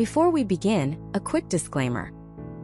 Before we begin, a quick disclaimer.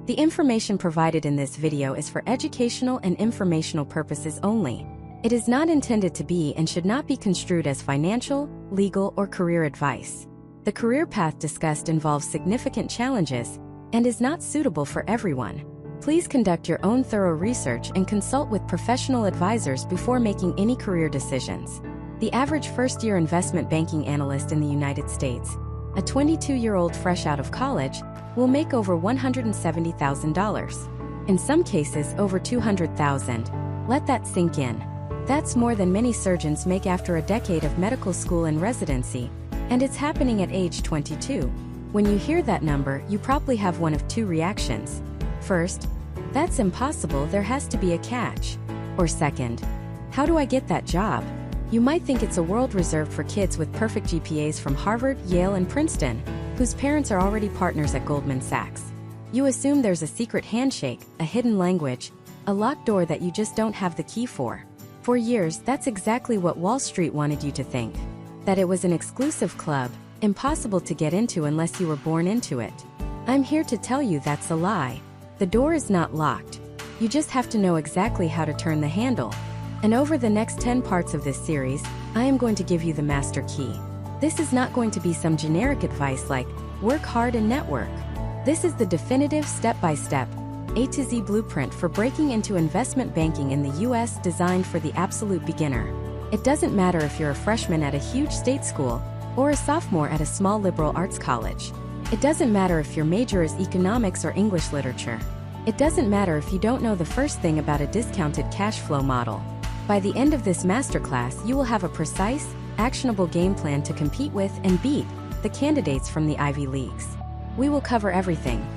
The information provided in this video is for educational and informational purposes only. It is not intended to be and should not be construed as financial, legal, or career advice. The career path discussed involves significant challenges and is not suitable for everyone. Please conduct your own thorough research and consult with professional advisors before making any career decisions. The average first-year investment banking analyst in the United States, a 22-year-old fresh out of college, will make over $170,000. In some cases, over $200,000. Let that sink in. That's more than many surgeons make after a decade of medical school and residency, and it's happening at age 22. When you hear that number, you probably have one of two reactions. First, that's impossible, there has to be a catch. Or second, how do I get that job? You might think it's a world reserved for kids with perfect GPAs from Harvard, Yale, and Princeton, whose parents are already partners at Goldman Sachs. You assume there's a secret handshake, a hidden language, a locked door that you just don't have the key for. For years, that's exactly what Wall Street wanted you to think. That it was an exclusive club, impossible to get into unless you were born into it. I'm here to tell you that's a lie. The door is not locked. You just have to know exactly how to turn the handle. And over the next 10 parts of this series, I am going to give you the master key. This is not going to be some generic advice like, work hard and network. This is the definitive step-by-step, A to Z blueprint for breaking into investment banking in the US, designed for the absolute beginner. It doesn't matter if you're a freshman at a huge state school or a sophomore at a small liberal arts college. It doesn't matter if your major is economics or English literature. It doesn't matter if you don't know the first thing about a discounted cash flow model. By the end of this masterclass, you will have a precise, actionable game plan to compete with and beat the candidates from the Ivy Leagues. We will cover everything.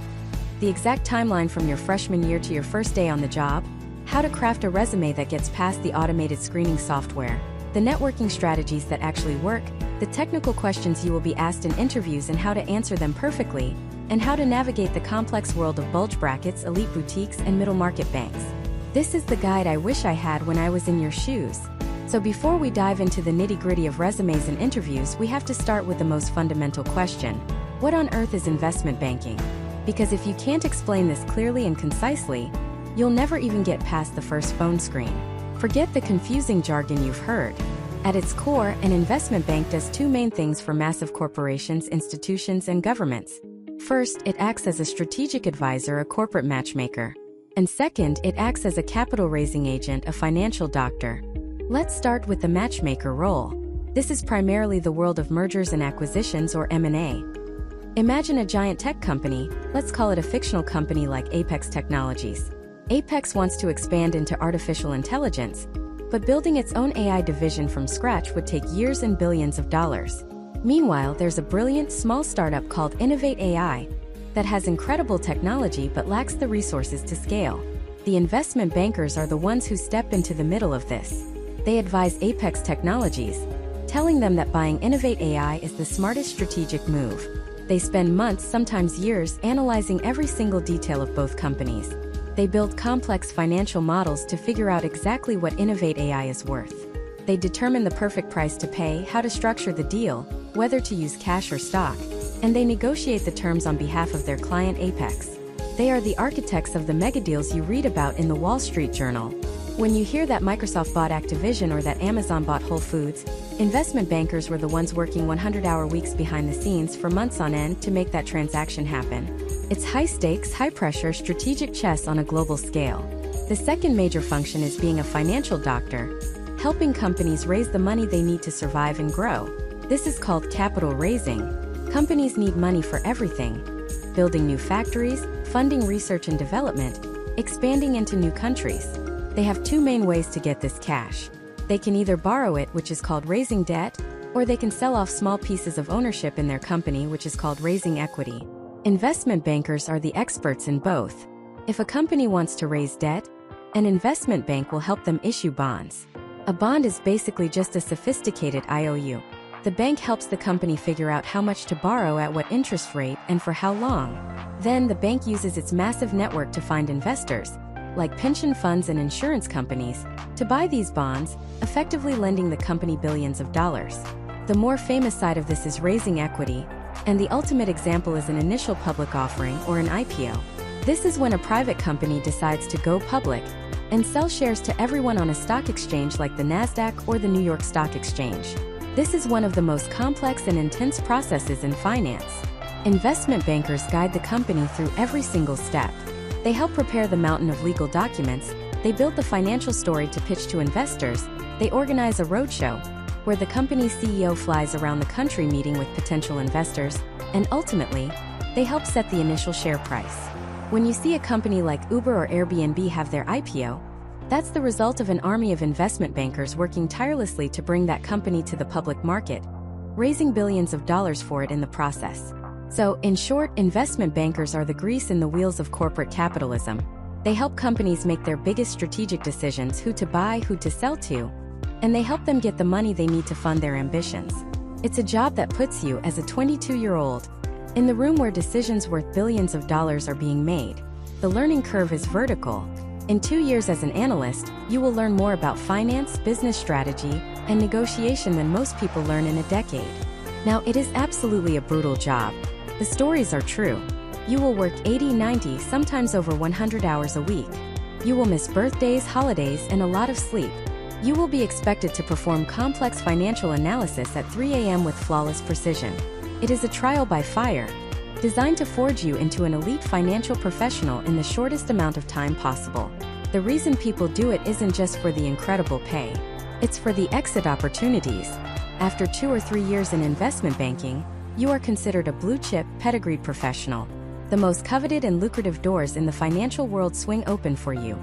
The exact timeline from your freshman year to your first day on the job, how to craft a resume that gets past the automated screening software, the networking strategies that actually work, the technical questions you will be asked in interviews and how to answer them perfectly, and how to navigate the complex world of bulge brackets, elite boutiques, and middle market banks. This is the guide I wish I had when I was in your shoes. So before we dive into the nitty-gritty of resumes and interviews, we have to start with the most fundamental question. What on earth is investment banking? Because if you can't explain this clearly and concisely, you'll never even get past the first phone screen. Forget the confusing jargon you've heard. At its core, an investment bank does two main things for massive corporations, institutions, and governments. First, it acts as a strategic advisor, a corporate matchmaker. And second, it acts as a capital-raising agent, a financial doctor. Let's start with the matchmaker role. This is primarily the world of mergers and acquisitions, or M&A. Imagine a giant tech company, let's call it a fictional company like Apex Technologies. Apex wants to expand into artificial intelligence, but building its own AI division from scratch would take years and billions of dollars. Meanwhile, there's a brilliant small startup called Innovate AI that has incredible technology but lacks the resources to scale. The investment bankers are the ones who step into the middle of this. They advise Apex Technologies, telling them that buying Innovate AI is the smartest strategic move. They spend months, sometimes years, analyzing every single detail of both companies. They build complex financial models to figure out exactly what Innovate AI is worth. They determine the perfect price to pay, how to structure the deal, whether to use cash or stock, and they negotiate the terms on behalf of their client Apex. They are the architects of the megadeals you read about in the Wall Street Journal. When you hear that Microsoft bought Activision or that Amazon bought Whole Foods, investment bankers were the ones working 100-hour weeks behind the scenes for months on end to make that transaction happen. It's high-stakes, high-pressure, strategic chess on a global scale. The second major function is being a financial doctor, helping companies raise the money they need to survive and grow. This is called capital raising. Companies need money for everything: building new factories, funding research and development, expanding into new countries. They have two main ways to get this cash. They can either borrow it, which is called raising debt, or they can sell off small pieces of ownership in their company, which is called raising equity. Investment bankers are the experts in both. If a company wants to raise debt, an investment bank will help them issue bonds. A bond is basically just a sophisticated IOU. The bank helps the company figure out how much to borrow at what interest rate and for how long. Then the bank uses its massive network to find investors, like pension funds and insurance companies, to buy these bonds, effectively lending the company billions of dollars. The more famous side of this is raising equity, And the ultimate example is an initial public offering or an IPO. This is when a private company decides to go public and sell shares to everyone on a stock exchange like the Nasdaq or the New York Stock Exchange. This is one of the most complex and intense processes in finance. Investment bankers guide the company through every single step. They help prepare the mountain of legal documents, they build the financial story to pitch to investors, they organize a roadshow, where the company's CEO flies around the country meeting with potential investors, and ultimately, they help set the initial share price. When you see a company like Uber or Airbnb have their IPO, that's the result of an army of investment bankers working tirelessly to bring that company to the public market, raising billions of dollars for it in the process. So, in short, investment bankers are the grease in the wheels of corporate capitalism. They help companies make their biggest strategic decisions, who to buy, who to sell to, and they help them get the money they need to fund their ambitions. It's a job that puts you, as a 22-year-old, in the room where decisions worth billions of dollars are being made. The learning curve is vertical. In 2 years as an analyst, you will learn more about finance, business strategy, and negotiation than most people learn in a decade. Now, it is absolutely a brutal job. The stories are true. You will work 80, 90, sometimes over 100 hours a week. You will miss birthdays, holidays, and a lot of sleep. You will be expected to perform complex financial analysis at 3 a.m. with flawless precision. It is a trial by fire, designed to forge you into an elite financial professional in the shortest amount of time possible. The reason people do it isn't just for the incredible pay. It's for the exit opportunities. After 2 or 3 years in investment banking, you are considered a blue-chip, pedigreed professional. The most coveted and lucrative doors in the financial world swing open for you.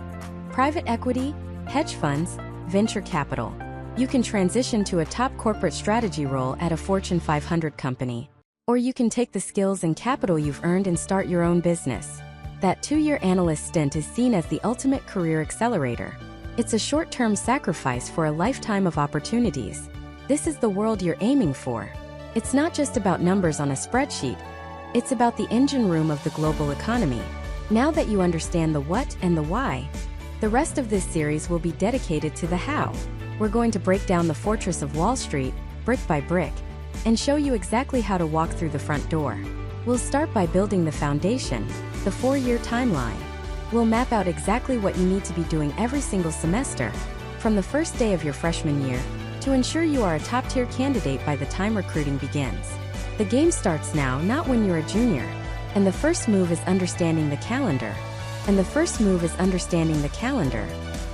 Private equity, hedge funds, venture capital. You can transition to a top corporate strategy role at a Fortune 500 company. Or you can take the skills and capital you've earned and start your own business. That 2-year analyst stint is seen as the ultimate career accelerator. It's a short-term sacrifice for a lifetime of opportunities. This is the world you're aiming for. It's not just about numbers on a spreadsheet. It's about the engine room of the global economy. Now that you understand the what and the why, the rest of this series will be dedicated to the how. We're going to break down the fortress of Wall Street, brick by brick, and show you exactly how to walk through the front door. We'll start by building the foundation, the 4-year timeline. We'll map out exactly what you need to be doing every single semester, from the first day of your freshman year, to ensure you are a top-tier candidate by the time recruiting begins. The game starts now, not when you're a junior. And the first move is understanding the calendar.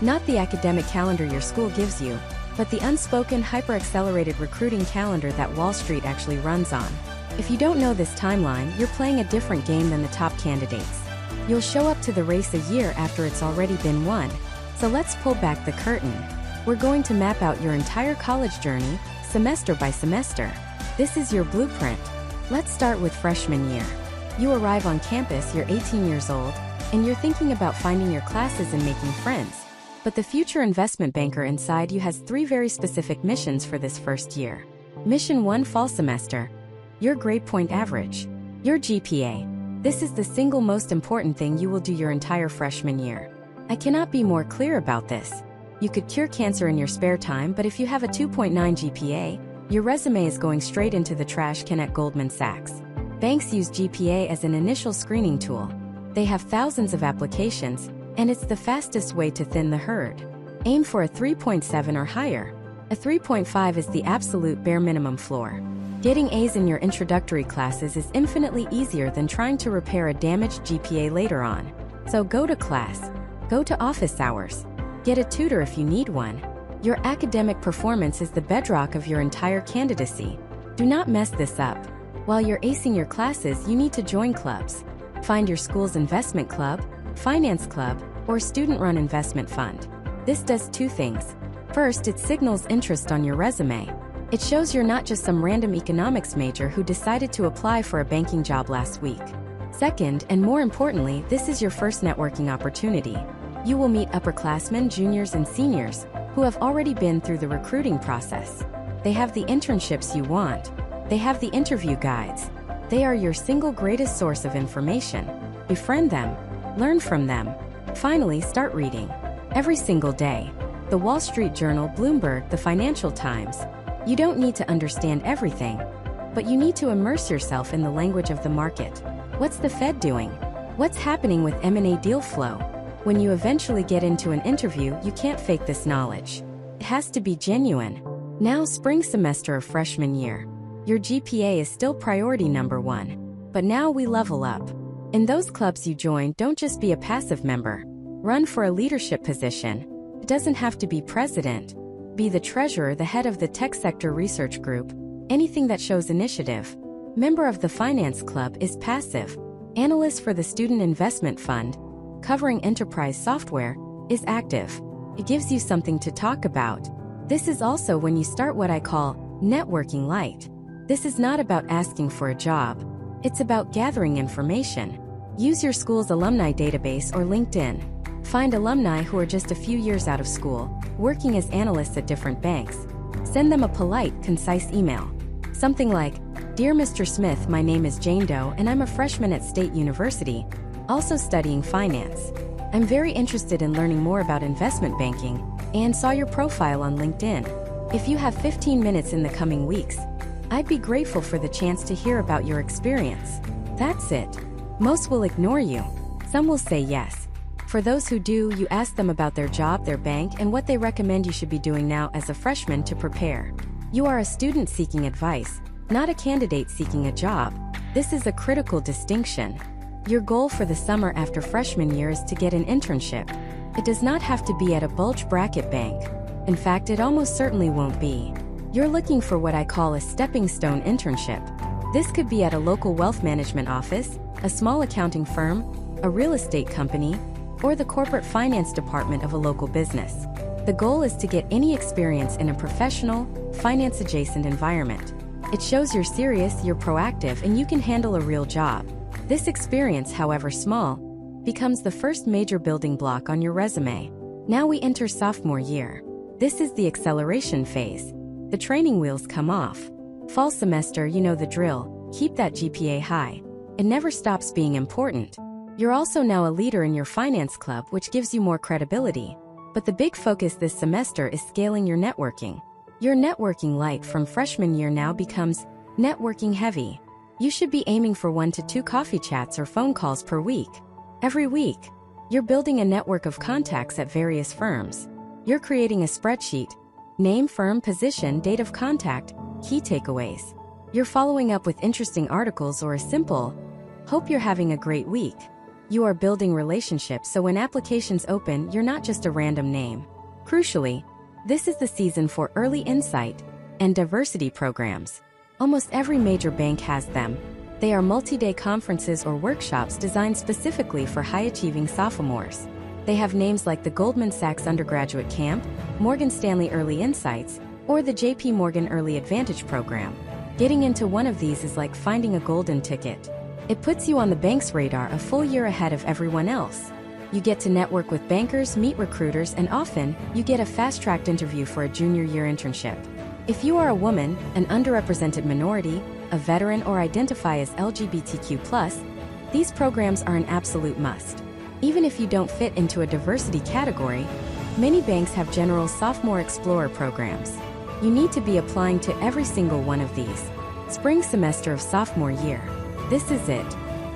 Not the academic calendar your school gives you, but the unspoken, hyper-accelerated recruiting calendar that Wall Street actually runs on. If you don't know this timeline, you're playing a different game than the top candidates. You'll show up to the race a year after it's already been won. So let's pull back the curtain. We're going to map out your entire college journey, semester by semester. This is your blueprint. Let's start with freshman year. You arrive on campus, you're 18 years old, and you're thinking about finding your classes and making friends. But the future investment banker inside you has 3 very specific missions for this first year. Mission 1: fall semester. Your grade point average. Your GPA. This is the single most important thing you will do your entire freshman year. I cannot be more clear about this. You could cure cancer in your spare time, but if you have a 2.9 GPA, your resume is going straight into the trash can at Goldman Sachs. Banks use GPA as an initial screening tool. They have thousands of applications, and it's the fastest way to thin the herd. Aim for a 3.7 or higher. A 3.5 is the absolute bare minimum floor. Getting A's in your introductory classes is infinitely easier than trying to repair a damaged GPA later on. So go to class. Go to office hours. Get a tutor if you need one. Your academic performance is the bedrock of your entire candidacy. Do not mess this up. While you're acing your classes, you need to join clubs. Find your school's investment club, finance club, or student-run investment fund. This does 2 things. First, it signals interest on your resume. It shows you're not just some random economics major who decided to apply for a banking job last week. Second, and more importantly, this is your first networking opportunity. You will meet upperclassmen, juniors, and seniors who have already been through the recruiting process. They have the internships you want. They have the interview guides. They are your single greatest source of information. Befriend them. Learn from them. Finally, start reading. Every single day. The Wall Street Journal, Bloomberg, the Financial Times. You don't need to understand everything. But you need to immerse yourself in the language of the market. What's the Fed doing? What's happening with M&A deal flow? When you eventually get into an interview, you can't fake this knowledge. It has to be genuine. Now, spring semester of freshman year. Your GPA is still priority number one. But now we level up. In those clubs you join, don't just be a passive member. Run for a leadership position. It doesn't have to be president. Be the treasurer, the head of the tech sector research group, anything that shows initiative. Member of the finance club is passive. Analyst for the student investment fund, covering enterprise software, is active. It gives you something to talk about. This is also when you start what I call networking light. This is not about asking for a job. It's about gathering information. Use your school's alumni database or LinkedIn. Find alumni who are just a few years out of school, working as analysts at different banks. Send them a polite, concise email. Something like, "Dear Mr. Smith, my name is Jane Doe and I'm a freshman at State University, also studying finance. I'm very interested in learning more about investment banking and saw your profile on LinkedIn. If you have 15 minutes in the coming weeks, I'd be grateful for the chance to hear about your experience." That's it. Most will ignore you. Some will say yes. For those who do, you ask them about their job, their bank, and what they recommend you should be doing now as a freshman to prepare. You are a student seeking advice, not a candidate seeking a job. This is a critical distinction. Your goal for the summer after freshman year is to get an internship. It does not have to be at a bulge bracket bank. In fact, it almost certainly won't be. You're looking for what I call a stepping stone internship. This could be at a local wealth management office, a small accounting firm, a real estate company, or the corporate finance department of a local business. The goal is to get any experience in a professional, finance-adjacent environment. It shows you're serious, you're proactive, and you can handle a real job. This experience, however small, becomes the first major building block on your resume. Now we enter sophomore year. This is the acceleration phase. The training wheels come off. Fall semester, you know the drill. Keep that GPA high. It never stops being important. You're also now a leader in your finance club, which gives you more credibility. But the big focus this semester is scaling your networking. Your networking light from freshman year now becomes networking heavy. You should be aiming for 1 to 2 coffee chats or phone calls per week. Every week, you're building a network of contacts at various firms. You're creating a spreadsheet. Name, firm, position, date of contact, key takeaways. You're following up with interesting articles or a simple, "Hope you're having a great week." You are building relationships, so when applications open, you're not just a random name. Crucially, this is the season for early insight and diversity programs. Almost every major bank has them. They are multi-day conferences or workshops designed specifically for high-achieving sophomores. They have names like the Goldman Sachs Undergraduate Camp, Morgan Stanley Early Insights, or the JP Morgan Early Advantage Program. Getting into one of these is like finding a golden ticket. It puts you on the bank's radar a full year ahead of everyone else. You get to network with bankers, meet recruiters, and often, you get a fast-tracked interview for a junior year internship. If you are a woman, an underrepresented minority, a veteran, or identify as LGBTQ+, these programs are an absolute must. Even if you don't fit into a diversity category, many banks have general sophomore explorer programs. You need to be applying to every single one of these. Spring semester of sophomore year. This is it.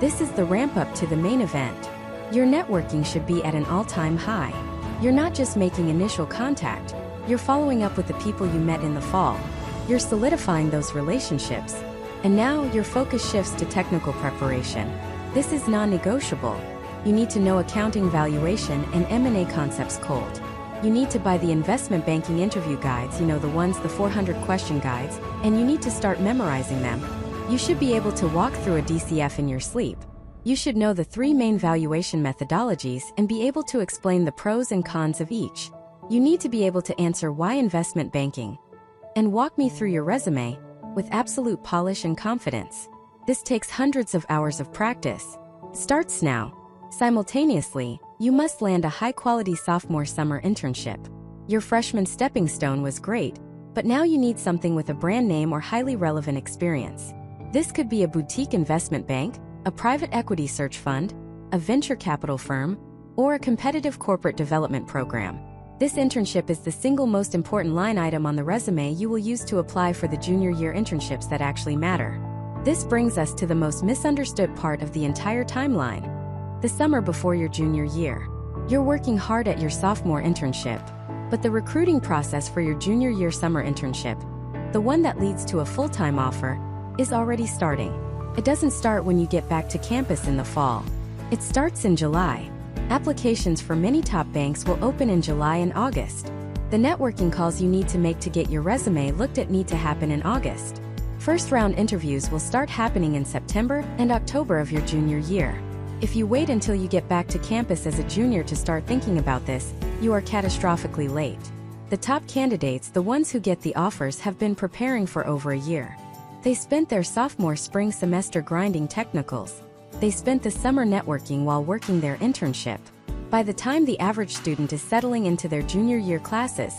This is the ramp up to the main event. Your networking should be at an all-time high. You're not just making initial contact. You're following up with the people you met in the fall. You're solidifying those relationships. And now your focus shifts to technical preparation. This is non-negotiable. You need to know accounting, valuation, and M&A concepts cold. You need to buy the investment banking interview guides, the ones, the 400 question guides, and you need to start memorizing them. You should be able to walk through a DCF in your sleep. You should know the 3 main valuation methodologies and be able to explain the pros and cons of each. You need to be able to answer why investment banking and walk me through your resume with absolute polish and confidence. This takes hundreds of hours of practice. Starts now. Simultaneously, you must land a high-quality sophomore summer internship. Your freshman stepping stone was great, but now you need something with a brand name or highly relevant experience. This could be a boutique investment bank, a private equity search fund, a venture capital firm, or a competitive corporate development program. This internship is the single most important line item on the resume you will use to apply for the junior year internships that actually matter. This brings us to the most misunderstood part of the entire timeline: the summer before your junior year. You're working hard at your sophomore internship, but the recruiting process for your junior year summer internship, the one that leads to a full-time offer, is already starting. It doesn't start when you get back to campus in the fall. It starts in July. Applications for many top banks will open in July and August. The networking calls you need to make to get your resume looked at need to happen in August. First-round interviews will start happening in September and October of your junior year. If you wait until you get back to campus as a junior to start thinking about this, you are catastrophically late. The top candidates, the ones who get the offers, have been preparing for over a year. They spent their sophomore spring semester grinding technicals. They spent the summer networking while working their internship. By the time the average student is settling into their junior year classes,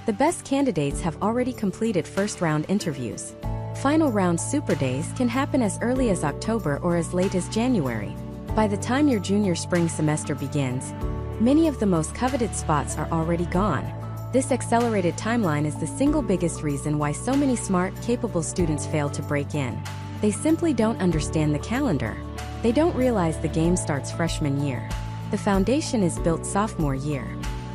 the best candidates have already completed first-round interviews. Final round super days can happen as early as October or as late as January. By the time your junior spring semester begins, many of the most coveted spots are already gone. This accelerated timeline is the single biggest reason why so many smart, capable students fail to break in. They simply don't understand the calendar. They don't realize the game starts freshman year. The foundation is built sophomore year.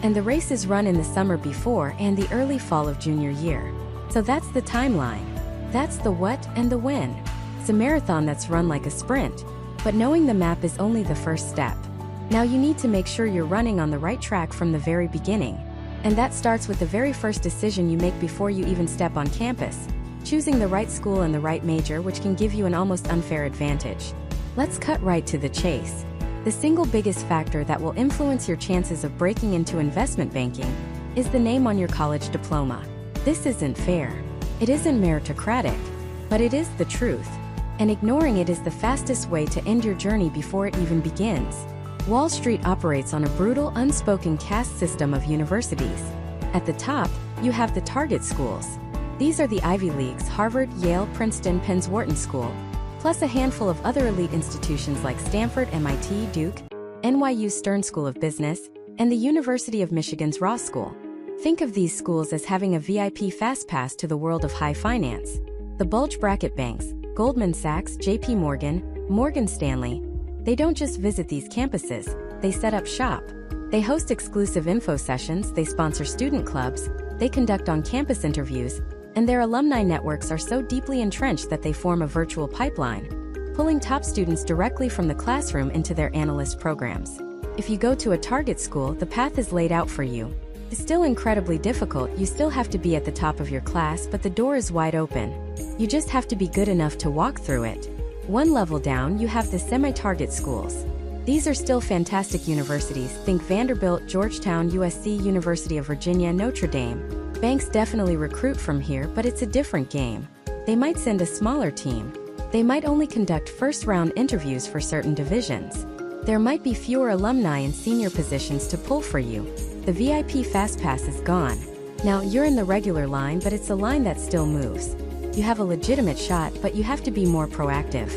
And the race is run in the summer before and the early fall of junior year. So that's the timeline. That's the what and the when. It's a marathon that's run like a sprint. But knowing the map is only the first step. Now you need to make sure you're running on the right track from the very beginning. And that starts with the very first decision you make before you even step on campus: choosing the right school and the right major, which can give you an almost unfair advantage. Let's cut right to the chase. The single biggest factor that will influence your chances of breaking into investment banking is the name on your college diploma. This isn't fair. It isn't meritocratic, but it is the truth. And ignoring it is the fastest way to end your journey before it even begins. Wall Street operates on a brutal, unspoken caste system of universities. At the top, you have the target schools. These are the Ivy Leagues: Harvard, Yale, Princeton, Penn's Wharton School, plus a handful of other elite institutions like Stanford, MIT, Duke, NYU's Stern School of Business, and the University of Michigan's Ross School. Think of these schools as having a VIP fast pass to the world of high finance. The bulge bracket banks, Goldman Sachs, JP Morgan, Morgan Stanley, they don't just visit these campuses, they set up shop. They host exclusive info sessions, they sponsor student clubs, they conduct on-campus interviews, and their alumni networks are so deeply entrenched that they form a virtual pipeline, pulling top students directly from the classroom into their analyst programs. If you go to a target school, the path is laid out for you. It's still incredibly difficult. You still have to be at the top of your class, but the door is wide open. You just have to be good enough to walk through it. One level down, you have the semi-target schools. These are still fantastic universities. Think Vanderbilt, Georgetown, USC, University of Virginia, Notre Dame. Banks definitely recruit from here, but it's a different game. They might send a smaller team. They might only conduct first-round interviews for certain divisions. There might be fewer alumni in senior positions to pull for you. The VIP fast pass is gone. Now you're in the regular line, but it's a line that still moves. You have a legitimate shot, but you have to be more proactive.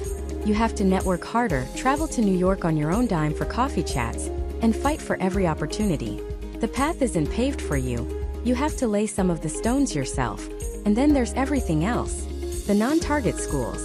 You have to network harder, travel to New York on your own dime for coffee chats, and fight for every opportunity. The path isn't paved for you. You have to lay some of the stones yourself. And then there's everything else. The non-target schools.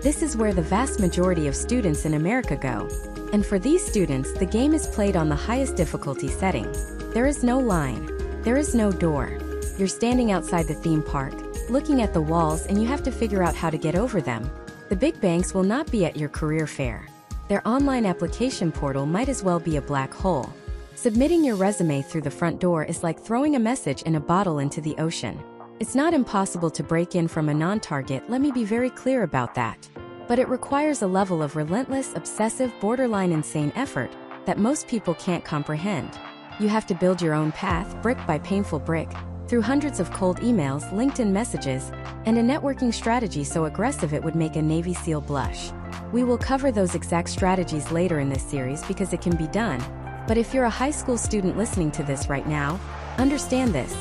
This is where the vast majority of students in America go. And for these students, the game is played on the highest difficulty setting. There is no line. There is no door. You're standing outside the theme park, looking at the walls, and you have to figure out how to get over them. The big banks will not be at your career fair. Their online application portal might as well be a black hole. Submitting your resume through the front door is like throwing a message in a bottle into the ocean. It's not impossible to break in from a non-target, let me be very clear about that. But it requires a level of relentless, obsessive, borderline insane effort that most people can't comprehend. You have to build your own path, brick by painful brick, through hundreds of cold emails, LinkedIn messages, and a networking strategy so aggressive it would make a Navy SEAL blush. We will cover those exact strategies later in this series because it can be done. But if you're a high school student listening to this right now, understand this.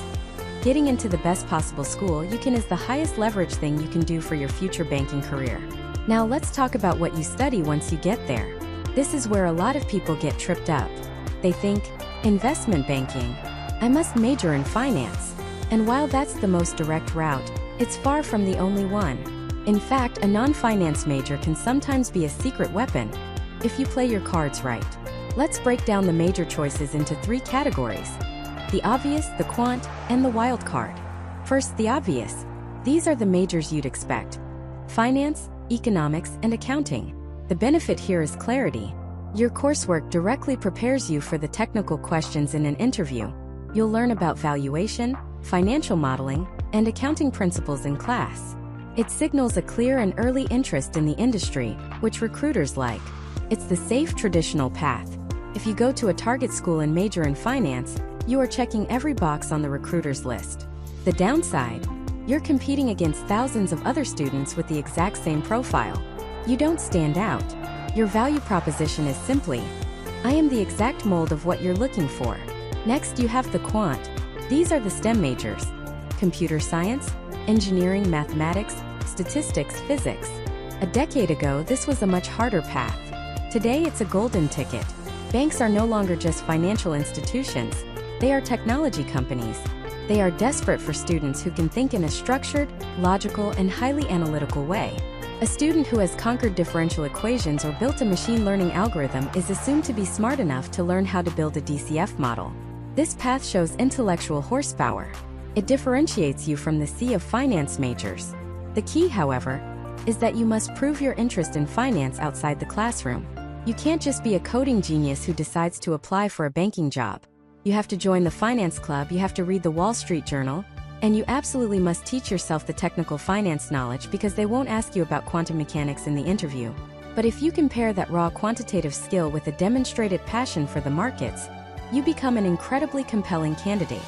Getting into the best possible school you can is the highest leverage thing you can do for your future banking career. Now let's talk about what you study once you get there. This is where a lot of people get tripped up. They think, investment banking. I must major in finance. And while that's the most direct route, it's far from the only one. In fact, a non-finance major can sometimes be a secret weapon if you play your cards right. Let's break down the major choices into 3 categories: the obvious, the quant, and the wild card. First, the obvious. These are the majors you'd expect: finance, economics, and accounting. The benefit here is clarity. Your coursework directly prepares you for the technical questions in an interview. You'll learn about valuation, financial modeling, and accounting principles in class. It signals a clear and early interest in the industry, which recruiters like. It's the safe traditional path. If you go to a target school and major in finance, you are checking every box on the recruiter's list. The downside? You're competing against thousands of other students with the exact same profile. You don't stand out. Your value proposition is simply, I am the exact mold of what you're looking for. Next, you have the quant. These are the STEM majors: computer science, engineering, mathematics, statistics, physics. A decade ago, this was a much harder path. Today, it's a golden ticket. Banks are no longer just financial institutions. They are technology companies. They are desperate for students who can think in a structured, logical, and highly analytical way. A student who has conquered differential equations or built a machine learning algorithm is assumed to be smart enough to learn how to build a DCF model. This path shows intellectual horsepower. It differentiates you from the sea of finance majors. The key, however, is that you must prove your interest in finance outside the classroom. You can't just be a coding genius who decides to apply for a banking job. You have to join the finance club, you have to read the Wall Street Journal, and you absolutely must teach yourself the technical finance knowledge, because they won't ask you about quantum mechanics in the interview. But if you can pair that raw quantitative skill with a demonstrated passion for the markets, you become an incredibly compelling candidate.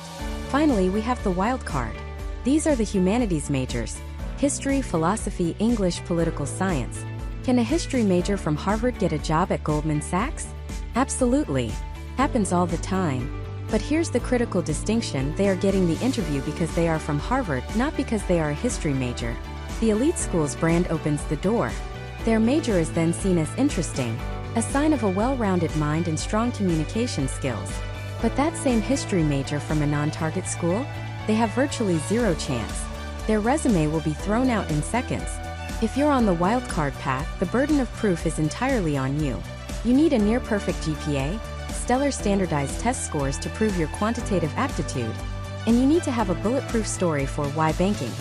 Finally, we have the wild card. These are the humanities majors: history, philosophy, English, political science. Can a history major from Harvard get a job at Goldman Sachs? Absolutely. Happens all the time. But here's the critical distinction: they are getting the interview because they are from Harvard, not because they are a history major. The elite school's brand opens the door. Their major is then seen as interesting, a sign of a well-rounded mind and strong communication skills. But that same history major from a non-target school? They have virtually zero chance. Their resume will be thrown out in seconds. If you're on the wildcard path, the burden of proof is entirely on you. You need a near-perfect GPA, stellar standardized test scores to prove your quantitative aptitude, and you need to have a bulletproof story for why banking.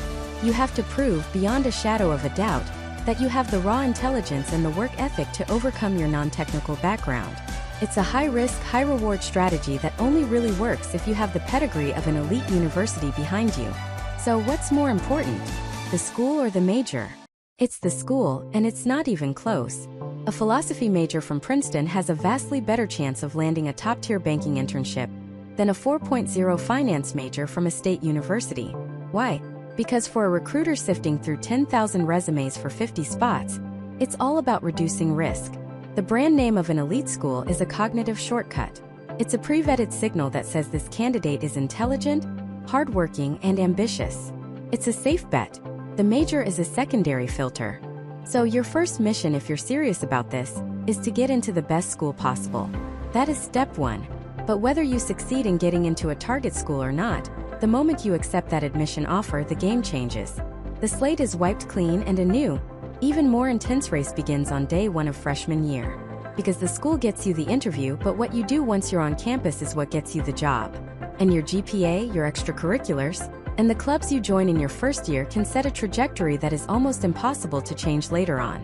You have to prove beyond a shadow of a doubt that you have the raw intelligence and the work ethic to overcome your non-technical background. It's a high-risk, high-reward strategy that only really works if you have the pedigree of an elite university behind you. So what's more important, the school or the major? It's the school, and it's not even close. A philosophy major from Princeton has a vastly better chance of landing a top-tier banking internship than a 4.0 finance major from a state university. Why? Because for a recruiter sifting through 10,000 resumes for 50 spots, it's all about reducing risk. The brand name of an elite school is a cognitive shortcut. It's a pre-vetted signal that says this candidate is intelligent, hardworking, and ambitious. It's a safe bet. The major is a secondary filter. So your first mission, if you're serious about this, is to get into the best school possible. That is step 1. But whether you succeed in getting into a target school or not, the moment you accept that admission offer, the game changes. The slate is wiped clean and a new, even more intense race begins on day 1 of freshman year. Because the school gets you the interview, but what you do once you're on campus is what gets you the job. And your GPA, your extracurriculars, and the clubs you join in your first year can set a trajectory that is almost impossible to change later on.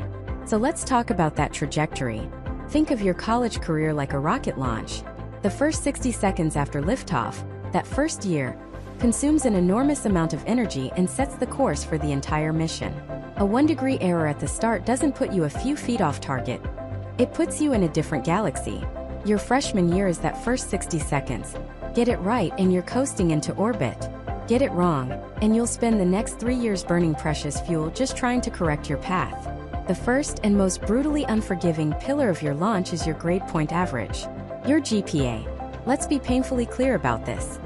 So let's talk about that trajectory. Think of your college career like a rocket launch. The first 60 seconds after liftoff, that first year, consumes an enormous amount of energy and sets the course for the entire mission. A 1-degree error at the start doesn't put you a few feet off target. It puts you in a different galaxy. Your freshman year is that first 60 seconds. Get it right and you're coasting into orbit. Get it wrong, and you'll spend the next 3 years burning precious fuel just trying to correct your path. The first and most brutally unforgiving pillar of your launch is your grade point average. Your GPA. Let's be painfully clear about this.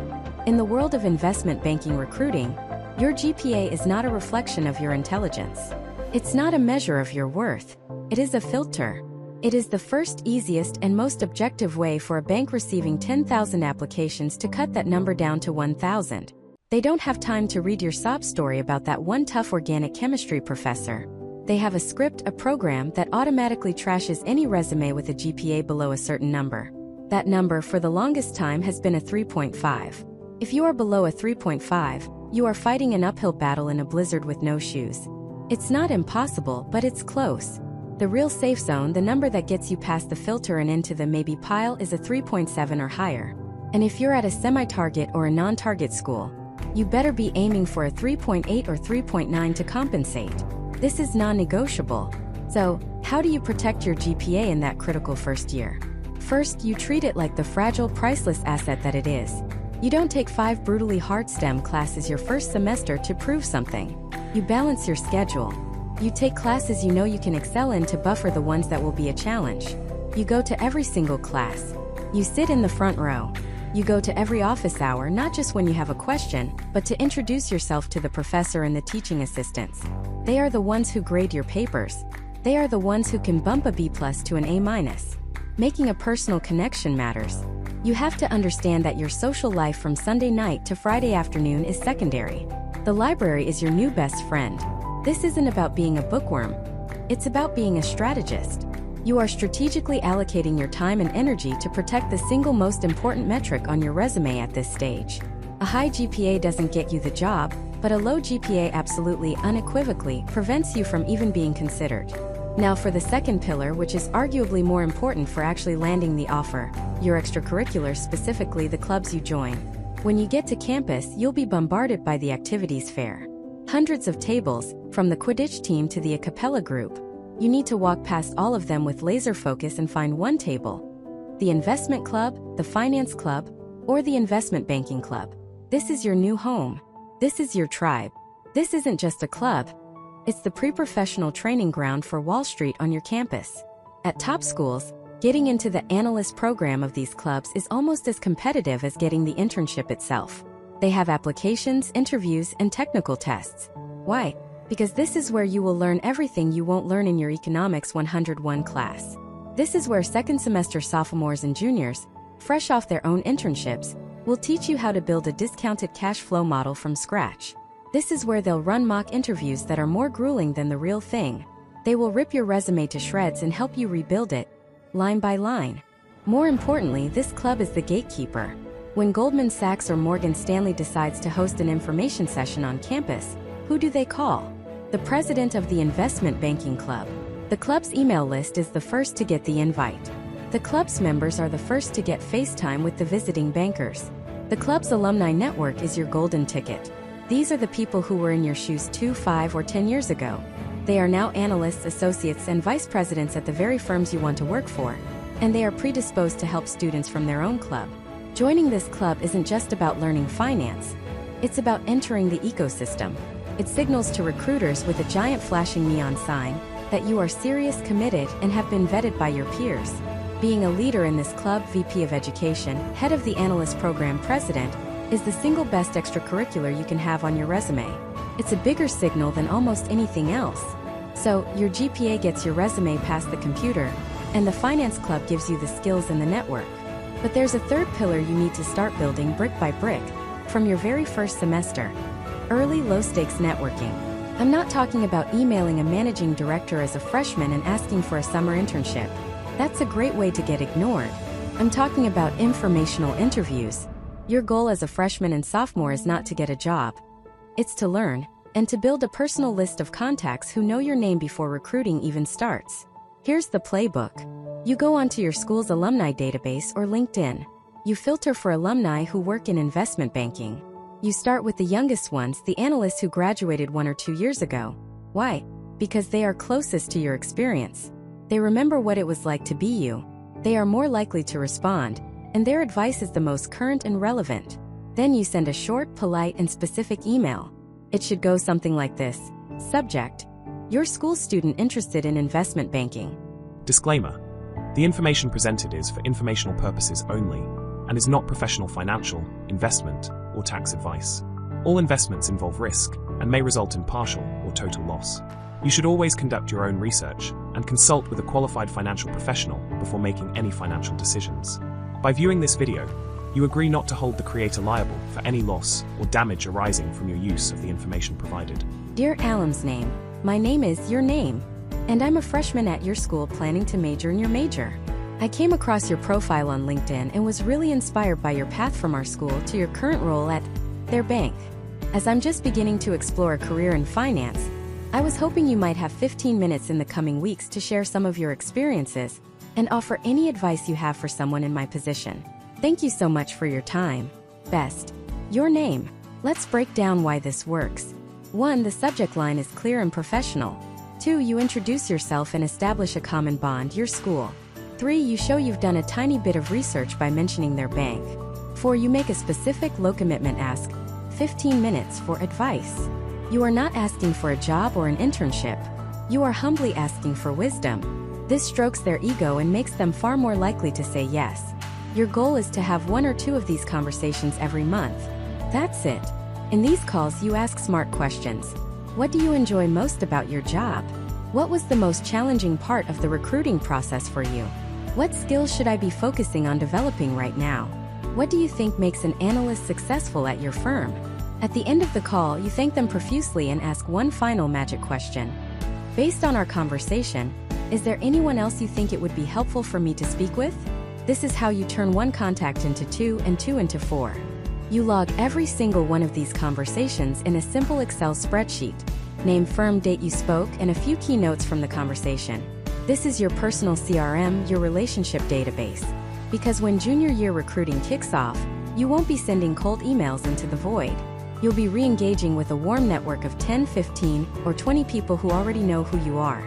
In the world of investment banking recruiting, your GPA is not a reflection of your intelligence. It's not a measure of your worth. It is a filter. It is the first, easiest, and most objective way for a bank receiving 10,000 applications to cut that number down to 1,000. They don't have time to read your sob story about that one tough organic chemistry professor. They have a script, a program that automatically trashes any resume with a GPA below a certain number. That number for the longest time has been a 3.5. If you are below a 3.5, you are fighting an uphill battle in a blizzard with no shoes. It's not impossible, but it's close. The real safe zone, the number that gets you past the filter and into the maybe pile, is a 3.7 or higher. And if you're at a semi-target or a non-target school, you better be aiming for a 3.8 or 3.9 to compensate. This is non-negotiable. So, how do you protect your GPA in that critical first year? First, you treat it like the fragile, priceless asset that it is. You don't take 5 brutally hard STEM classes your first semester to prove something. You balance your schedule. You take classes you know you can excel in to buffer the ones that will be a challenge. You go to every single class. You sit in the front row. You go to every office hour, not just when you have a question, but to introduce yourself to the professor and the teaching assistants. They are the ones who grade your papers. They are the ones who can bump a B+ to an A-. Making a personal connection matters. You have to understand that your social life from Sunday night to Friday afternoon is secondary. The library is your new best friend. This isn't about being a bookworm. It's about being a strategist. You are strategically allocating your time and energy to protect the single most important metric on your resume at this stage. A high GPA doesn't get you the job, but a low GPA absolutely, unequivocally, prevents you from even being considered. Now for the second pillar, which is arguably more important for actually landing the offer, your extracurriculars, specifically the clubs you join. When you get to campus, you'll be bombarded by the activities fair. Hundreds of tables, from the Quidditch team to the a cappella group. You need to walk past all of them with laser focus and find one table. The investment club, the finance club, or the investment banking club. This is your new home. This is your tribe. This isn't just a club. It's the pre-professional training ground for Wall Street on your campus. At top schools, getting into the analyst program of these clubs is almost as competitive as getting the internship itself. They have applications, interviews, and technical tests. Why? Because this is where you will learn everything you won't learn in your Economics 101 class. This is where second semester sophomores and juniors, fresh off their own internships, will teach you how to build a discounted cash flow model from scratch. This is where they'll run mock interviews that are more grueling than the real thing. They will rip your resume to shreds and help you rebuild it, line by line. More importantly, this club is the gatekeeper. When Goldman Sachs or Morgan Stanley decides to host an information session on campus, who do they call? The president of the investment banking club. The club's email list is the first to get the invite. The club's members are the first to get FaceTime with the visiting bankers. The club's alumni network is your golden ticket. These are the people who were in your shoes 2, 5, or 10 years ago. They are now analysts, associates, and vice presidents at the very firms you want to work for, and they are predisposed to help students from their own club. Joining this club isn't just about learning finance. It's about entering the ecosystem. It signals to recruiters with a giant flashing neon sign that you are serious, committed, and have been vetted by your peers. Being a leader in this club, VP of Education, head of the analyst program, president, is the single best extracurricular you can have on your resume. It's a bigger signal than almost anything else. So, your GPA gets your resume past the computer, and the finance club gives you the skills and the network. But there's a third pillar you need to start building brick by brick, from your very first semester. Early low-stakes networking. I'm not talking about emailing a managing director as a freshman and asking for a summer internship. That's a great way to get ignored. I'm talking about informational interviews. Your goal as a freshman and sophomore is not to get a job. It's to learn, and to build a personal list of contacts who know your name before recruiting even starts. Here's the playbook. You go onto your school's alumni database or LinkedIn. You filter for alumni who work in investment banking. You start with the youngest ones, the analysts who graduated 1 or 2 years ago. Why? Because they are closest to your experience. They remember what it was like to be you. They are more likely to respond, and their advice is the most current and relevant. Then you send a short, polite, and specific email. It should go something like this. Subject: your school student interested in investment banking. Disclaimer: the information presented is for informational purposes only and is not professional financial, investment, or tax advice. All investments involve risk and may result in partial or total loss. You should always conduct your own research and consult with a qualified financial professional before making any financial decisions. By viewing this video, you agree not to hold the creator liable for any loss or damage arising from your use of the information provided. Dear Alum's name, my name is your name, and I'm a freshman at your school planning to major in your major. I came across your profile on LinkedIn and was really inspired by your path from our school to your current role at their bank. As I'm just beginning to explore a career in finance, I was hoping you might have 15 minutes in the coming weeks to share some of your experiences and offer any advice you have for someone in my position. Thank you so much for your time. Best. Your name. Let's break down why this works. 1. The subject line is clear and professional. 2. You introduce yourself and establish a common bond, your school. 3. You show you've done a tiny bit of research by mentioning their bank. 4. You make a specific low commitment ask. 15 minutes for advice. You are not asking for a job or an internship. You are humbly asking for wisdom. This strokes their ego and makes them far more likely to say yes. Your goal is to have 1 or 2 of these conversations every month. That's it. In these calls, you ask smart questions. What do you enjoy most about your job? What was the most challenging part of the recruiting process for you? What skills should I be focusing on developing right now? What do you think makes an analyst successful at your firm? At the end of the call, you thank them profusely and ask one final magic question. Based on our conversation, is there anyone else you think it would be helpful for me to speak with? This is how you turn 1 contact into 2 and 2 into 4. You log every single one of these conversations in a simple Excel spreadsheet. Name, firm, date you spoke, and a few key notes from the conversation. This is your personal CRM, your relationship database. Because when junior year recruiting kicks off, you won't be sending cold emails into the void. You'll be re-engaging with a warm network of 10, 15, or 20 people who already know who you are.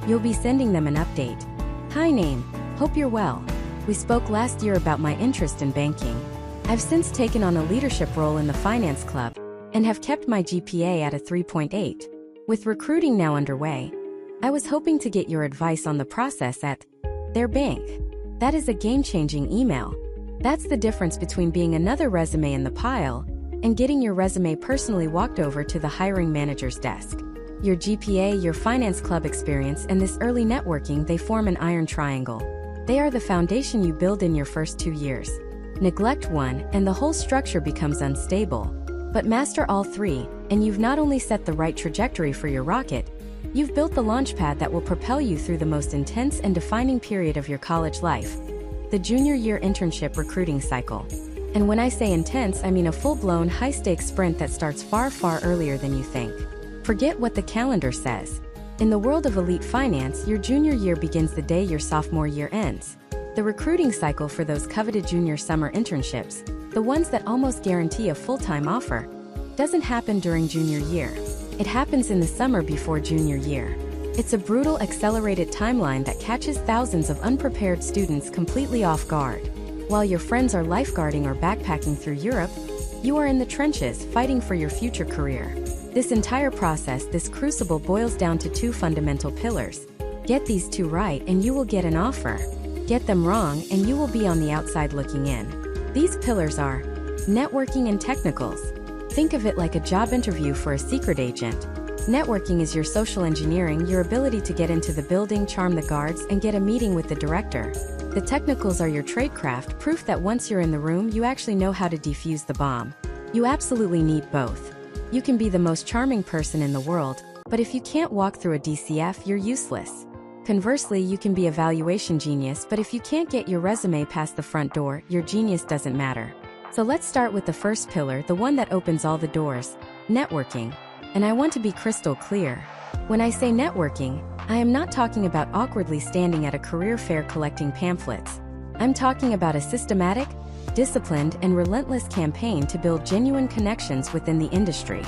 You'll be sending them an update. Hi name, hope you're well. We spoke last year about my interest in banking. I've since taken on a leadership role in the finance club and have kept my GPA at a 3.8. With recruiting now underway, I was hoping to get your advice on the process at their bank. That is a game-changing email. That's the difference between being another resume in the pile and getting your resume personally walked over to the hiring manager's desk. Your GPA, your finance club experience, and this early networking, they form an iron triangle. They are the foundation you build in your first 2 years. Neglect one, and the whole structure becomes unstable. But master all 3, and you've not only set the right trajectory for your rocket, you've built the launch pad that will propel you through the most intense and defining period of your college life, the junior year internship recruiting cycle. And when I say intense, I mean a full-blown, high-stakes sprint that starts far, far earlier than you think. Forget what the calendar says. In the world of elite finance, your junior year begins the day your sophomore year ends. The recruiting cycle for those coveted junior summer internships, the ones that almost guarantee a full-time offer, doesn't happen during junior year. It happens in the summer before junior year. It's a brutal, accelerated timeline that catches thousands of unprepared students completely off guard. While your friends are lifeguarding or backpacking through Europe, you are in the trenches fighting for your future career. This entire process, this crucible, boils down to 2 fundamental pillars. Get these 2 right and you will get an offer. Get them wrong and you will be on the outside looking in. These pillars are networking and technicals. Think of it like a job interview for a secret agent. Networking is your social engineering, your ability to get into the building, charm the guards, and get a meeting with the director. The technicals are your tradecraft, proof that once you're in the room, you actually know how to defuse the bomb. You absolutely need both. You can be the most charming person in the world, but if you can't walk through a DCF, you're useless. Conversely, you can be a valuation genius, but if you can't get your resume past the front door, your genius doesn't matter. So let's start with the first pillar, the one that opens all the doors, networking. And I want to be crystal clear. When I say networking, I am not talking about awkwardly standing at a career fair collecting pamphlets. I'm talking about a systematic, disciplined, and relentless campaign to build genuine connections within the industry.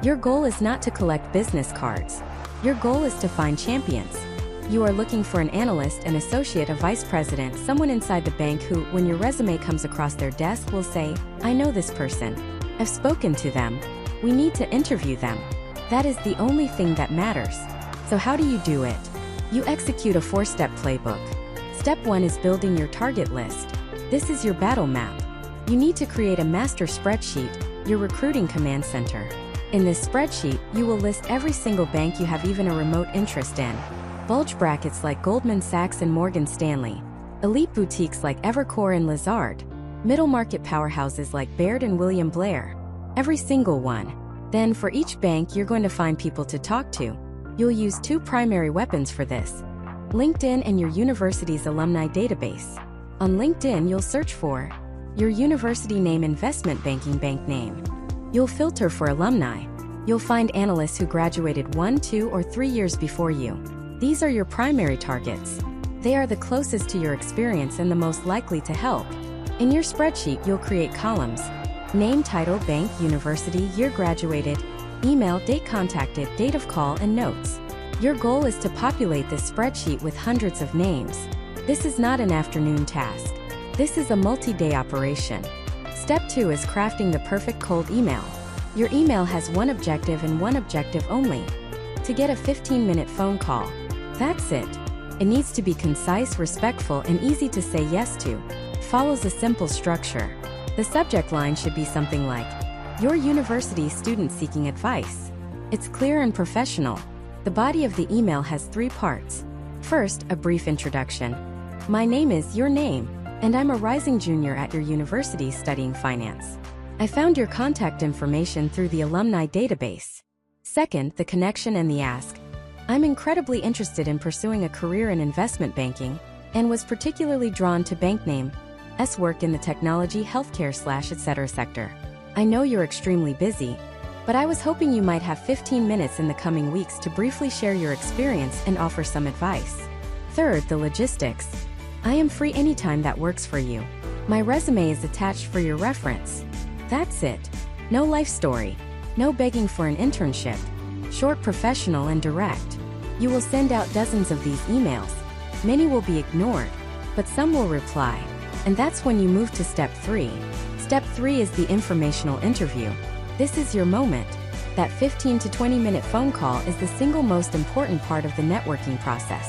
Your goal is not to collect business cards. Your goal is to find champions. You are looking for an analyst, an associate, a vice president, someone inside the bank who, when your resume comes across their desk, will say, "I know this person. I've spoken to them. We need to interview them." That is the only thing that matters. So how do you do it? You execute a 4-step playbook. Step 1 is building your target list. This is your battle map. You need to create a master spreadsheet, your recruiting command center. In this spreadsheet, you will list every single bank you have even a remote interest in. bulge brackets like Goldman Sachs and Morgan Stanley, elite boutiques like Evercore and Lazard, middle market powerhouses like Baird and William Blair. Every single one. Then for each bank, you're going to find people to talk to. You'll use two primary weapons for this: LinkedIn and your university's alumni database. On LinkedIn, you'll search for your university name, investment banking bank name. You'll filter for alumni. You'll find analysts who graduated 1, 2, or 3 years before you. These are your primary targets. They are the closest to your experience and the most likely to help. In your spreadsheet, you'll create columns: name, title, bank, university, year graduated, email, date contacted, date of call, and notes. Your goal is to populate this spreadsheet with hundreds of names. This is not an afternoon task. This is a multi-day operation. Step 2 is crafting the perfect cold email. Your email has one objective and one objective only: to get a 15-minute phone call. That's it. It needs to be concise, respectful, and easy to say yes to. Follows a simple structure. The subject line should be something like, "Your university student seeking advice." It's clear and professional. The body of the email has 3 parts. First, a brief introduction. My name is your name, and I'm a rising junior at your university studying finance. I found your contact information through the alumni database. Second, the connection and the ask. I'm incredibly interested in pursuing a career in investment banking, and was particularly drawn to bank name's work in the technology, healthcare / etc. sector. I know you're extremely busy, but I was hoping you might have 15 minutes in the coming weeks to briefly share your experience and offer some advice. Third, the logistics. I am free anytime that works for you. My resume is attached for your reference. That's it. No life story. No begging for an internship. Short, professional, and direct. You will send out dozens of these emails. Many will be ignored, but some will reply. And that's when you move to step 3. Step 3 is the informational interview. This is your moment. That 15 to 20-minute phone call is the single most important part of the networking process.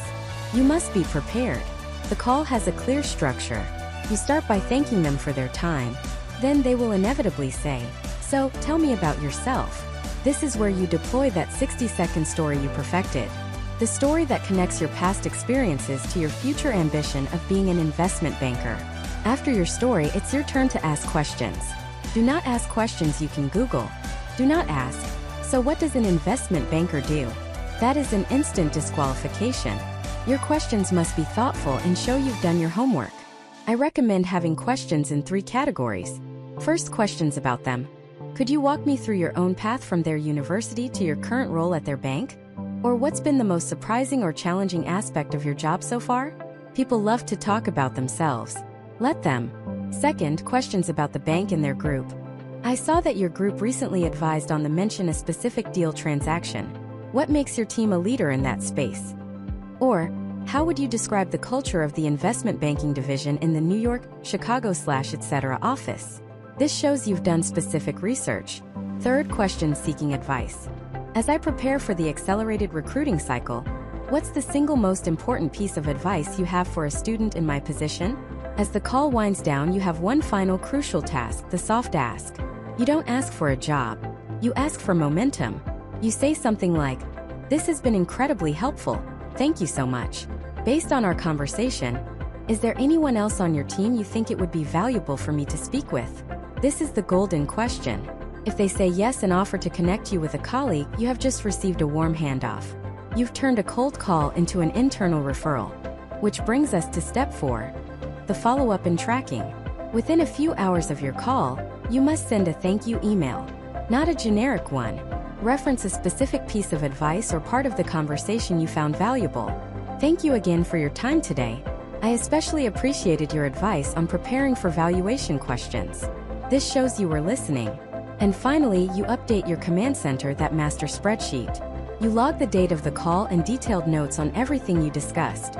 You must be prepared. The call has a clear structure. You start by thanking them for their time. Then they will inevitably say, "So, tell me about yourself." This is where you deploy that 60-second story you perfected. The story that connects your past experiences to your future ambition of being an investment banker. After your story, it's your turn to ask questions. Do not ask questions you can Google. Do not ask, "So what does an investment banker do?" That is an instant disqualification. Your questions must be thoughtful and show you've done your homework. I recommend having questions in 3 categories. First, questions about them. Could you walk me through your own path from their university to your current role at their bank? Or what's been the most surprising or challenging aspect of your job so far? People love to talk about themselves. Let them. Second, questions about the bank and their group. I saw that your group recently advised on the mention a specific deal transaction. What makes your team a leader in that space? Or, how would you describe the culture of the investment banking division in the New York, Chicago / etc. office? This shows you've done specific research. Third, questions seeking advice. As I prepare for the accelerated recruiting cycle, what's the single most important piece of advice you have for a student in my position? As the call winds down, you have one final crucial task, the soft ask. You don't ask for a job. You ask for momentum. You say something like, "This has been incredibly helpful. Thank you so much. Based on our conversation, is there anyone else on your team you think it would be valuable for me to speak with?" This is the golden question. If they say yes and offer to connect you with a colleague, you have just received a warm handoff. You've turned a cold call into an internal referral. Which brings us to step 4. The follow-up and tracking. Within a few hours of your call, you must send a thank you email. Not a generic one. Reference a specific piece of advice or part of the conversation you found valuable. Thank you again for your time today. I especially appreciated your advice on preparing for valuation questions. This shows you were listening. And finally, you update your command center, that master spreadsheet. You log the date of the call and detailed notes on everything you discussed.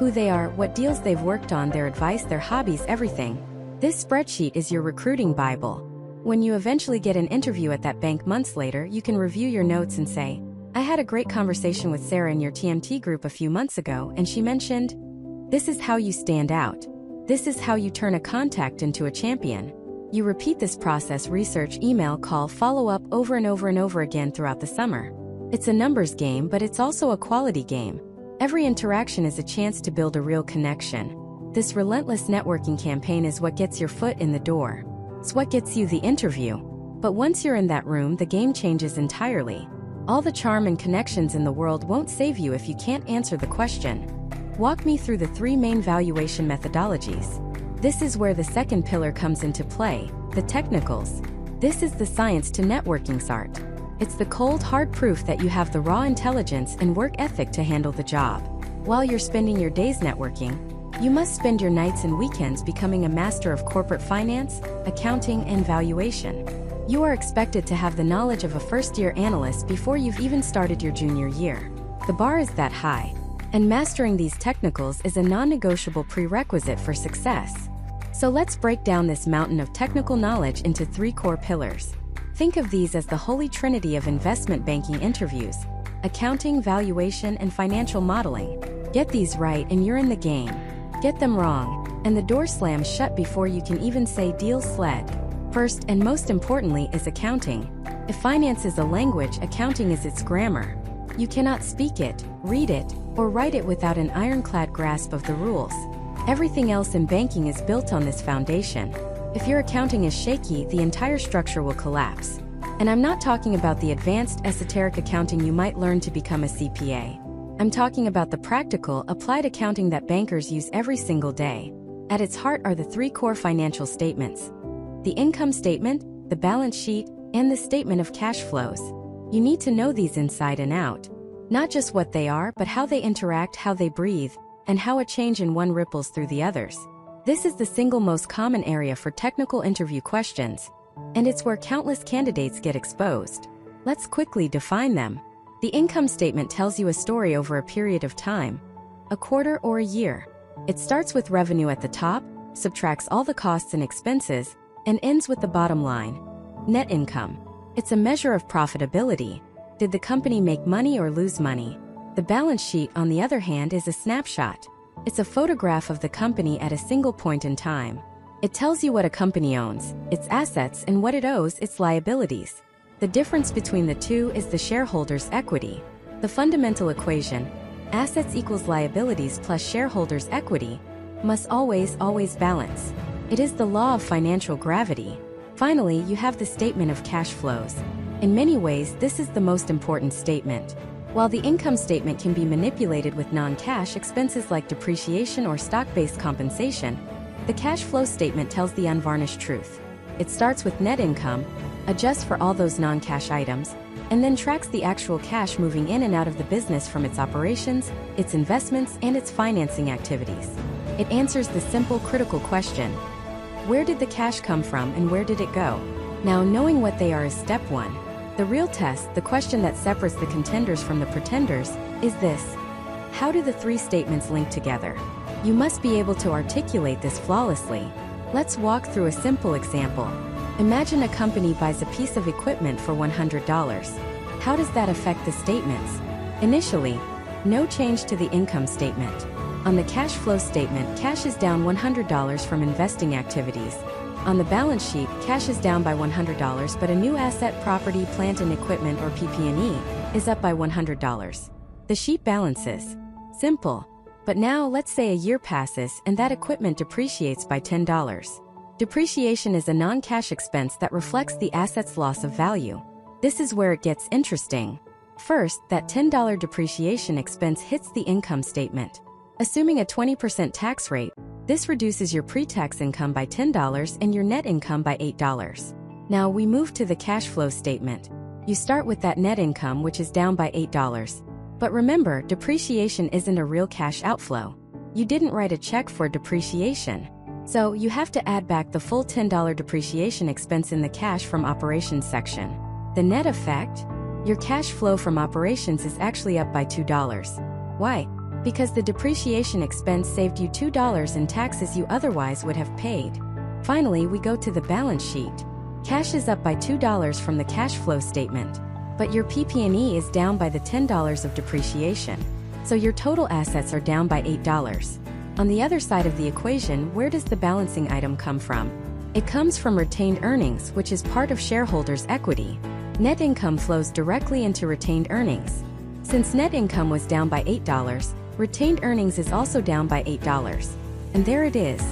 Who they are, what deals they've worked on, their advice, their hobbies, everything. This spreadsheet is your recruiting Bible. When you eventually get an interview at that bank months later, you can review your notes and say, "I had a great conversation with Sarah in your TMT group a few months ago, and she mentioned," this is how you stand out. This is how you turn a contact into a champion. You repeat this process: research, email, call, follow-up over and over and over again throughout the summer. It's a numbers game, but it's also a quality game. Every interaction is a chance to build a real connection. This relentless networking campaign is what gets your foot in the door. It's what gets you the interview. But once you're in that room, the game changes entirely. All the charm and connections in the world won't save you if you can't answer the question. Walk me through the 3 main valuation methodologies. This is where the second pillar comes into play, the technicals. This is the science to networking's art. It's the cold, hard proof that you have the raw intelligence and work ethic to handle the job. While you're spending your days networking, you must spend your nights and weekends becoming a master of corporate finance, accounting, and valuation. You are expected to have the knowledge of a first-year analyst before you've even started your junior year. The bar is that high, and mastering these technicals is a non-negotiable prerequisite for success. So let's break down this mountain of technical knowledge into 3 core pillars. Think of these as the holy trinity of investment banking interviews: accounting, valuation, and financial modeling. Get these right and you're in the game. Get them wrong, and the door slams shut before you can even say deal sled. First and most importantly is accounting. If finance is a language, accounting is its grammar. You cannot speak it, read it, or write it without an ironclad grasp of the rules. Everything else in banking is built on this foundation. If your accounting is shaky, the entire structure will collapse. And I'm not talking about the advanced, esoteric accounting you might learn to become a CPA. I'm talking about the practical, applied accounting that bankers use every single day. At its heart are the 3 core financial statements: the income statement, the balance sheet, and the statement of cash flows. You need to know these inside and out. Not just what they are, but how they interact, how they breathe, and how a change in one ripples through the others. This is the single most common area for technical interview questions, and it's where countless candidates get exposed. Let's quickly define them. The income statement tells you a story over a period of time, a quarter or a year. It starts with revenue at the top, subtracts all the costs and expenses, and ends with the bottom line. Net income. It's a measure of profitability. Did the company make money or lose money? The balance sheet, on the other hand, is a snapshot. It's a photograph of the company at a single point in time. It tells you what a company owns, its assets, and what it owes, its liabilities. The difference between the two is the shareholders' equity. The fundamental equation, assets equals liabilities plus shareholders' equity, must always balance. It is the law of financial gravity. Finally, you have the statement of cash flows. In many ways, this is the most important statement. While the income statement can be manipulated with non-cash expenses like depreciation or stock-based compensation, the cash flow statement tells the unvarnished truth. It starts with net income, adjusts for all those non-cash items, and then tracks the actual cash moving in and out of the business from its operations, its investments, and its financing activities. It answers the simple, critical question: where did the cash come from and where did it go? Now, knowing what they are is step 1. The real test, the question that separates the contenders from the pretenders, is this: how do the 3 statements link together? You must be able to articulate this flawlessly. Let's walk through a simple example. Imagine a company buys a piece of equipment for $100. How does that affect the statements? Initially, no change to the income statement. On the cash flow statement, cash is down $100 from investing activities. On the balance sheet, cash is down by $100, but a new asset, property, plant and equipment, or PP&E, is up by $100. The sheet balances. Simple. But now, let's say a year passes and that equipment depreciates by $10. Depreciation is a non-cash expense that reflects the asset's loss of value. This is where it gets interesting. First, that $10 depreciation expense hits the income statement. Assuming a 20% tax rate, this reduces your pre-tax income by $10 and your net income by $8. Now we move to the cash flow statement. You start with that net income, which is down by $8. But remember, depreciation isn't a real cash outflow. You didn't write a check for depreciation. So you have to add back the full $10 depreciation expense in the cash from operations section. The net effect? Your cash flow from operations is actually up by $2. Why? Because the depreciation expense saved you $2 in taxes you otherwise would have paid. Finally, we go to the balance sheet. Cash is up by $2 from the cash flow statement, but your PP&E is down by the $10 of depreciation. So your total assets are down by $8. On the other side of the equation, where does the balancing item come from? It comes from retained earnings, which is part of shareholders' equity. Net income flows directly into retained earnings. Since net income was down by $8, Retained earnings is also down by $8. And there it is.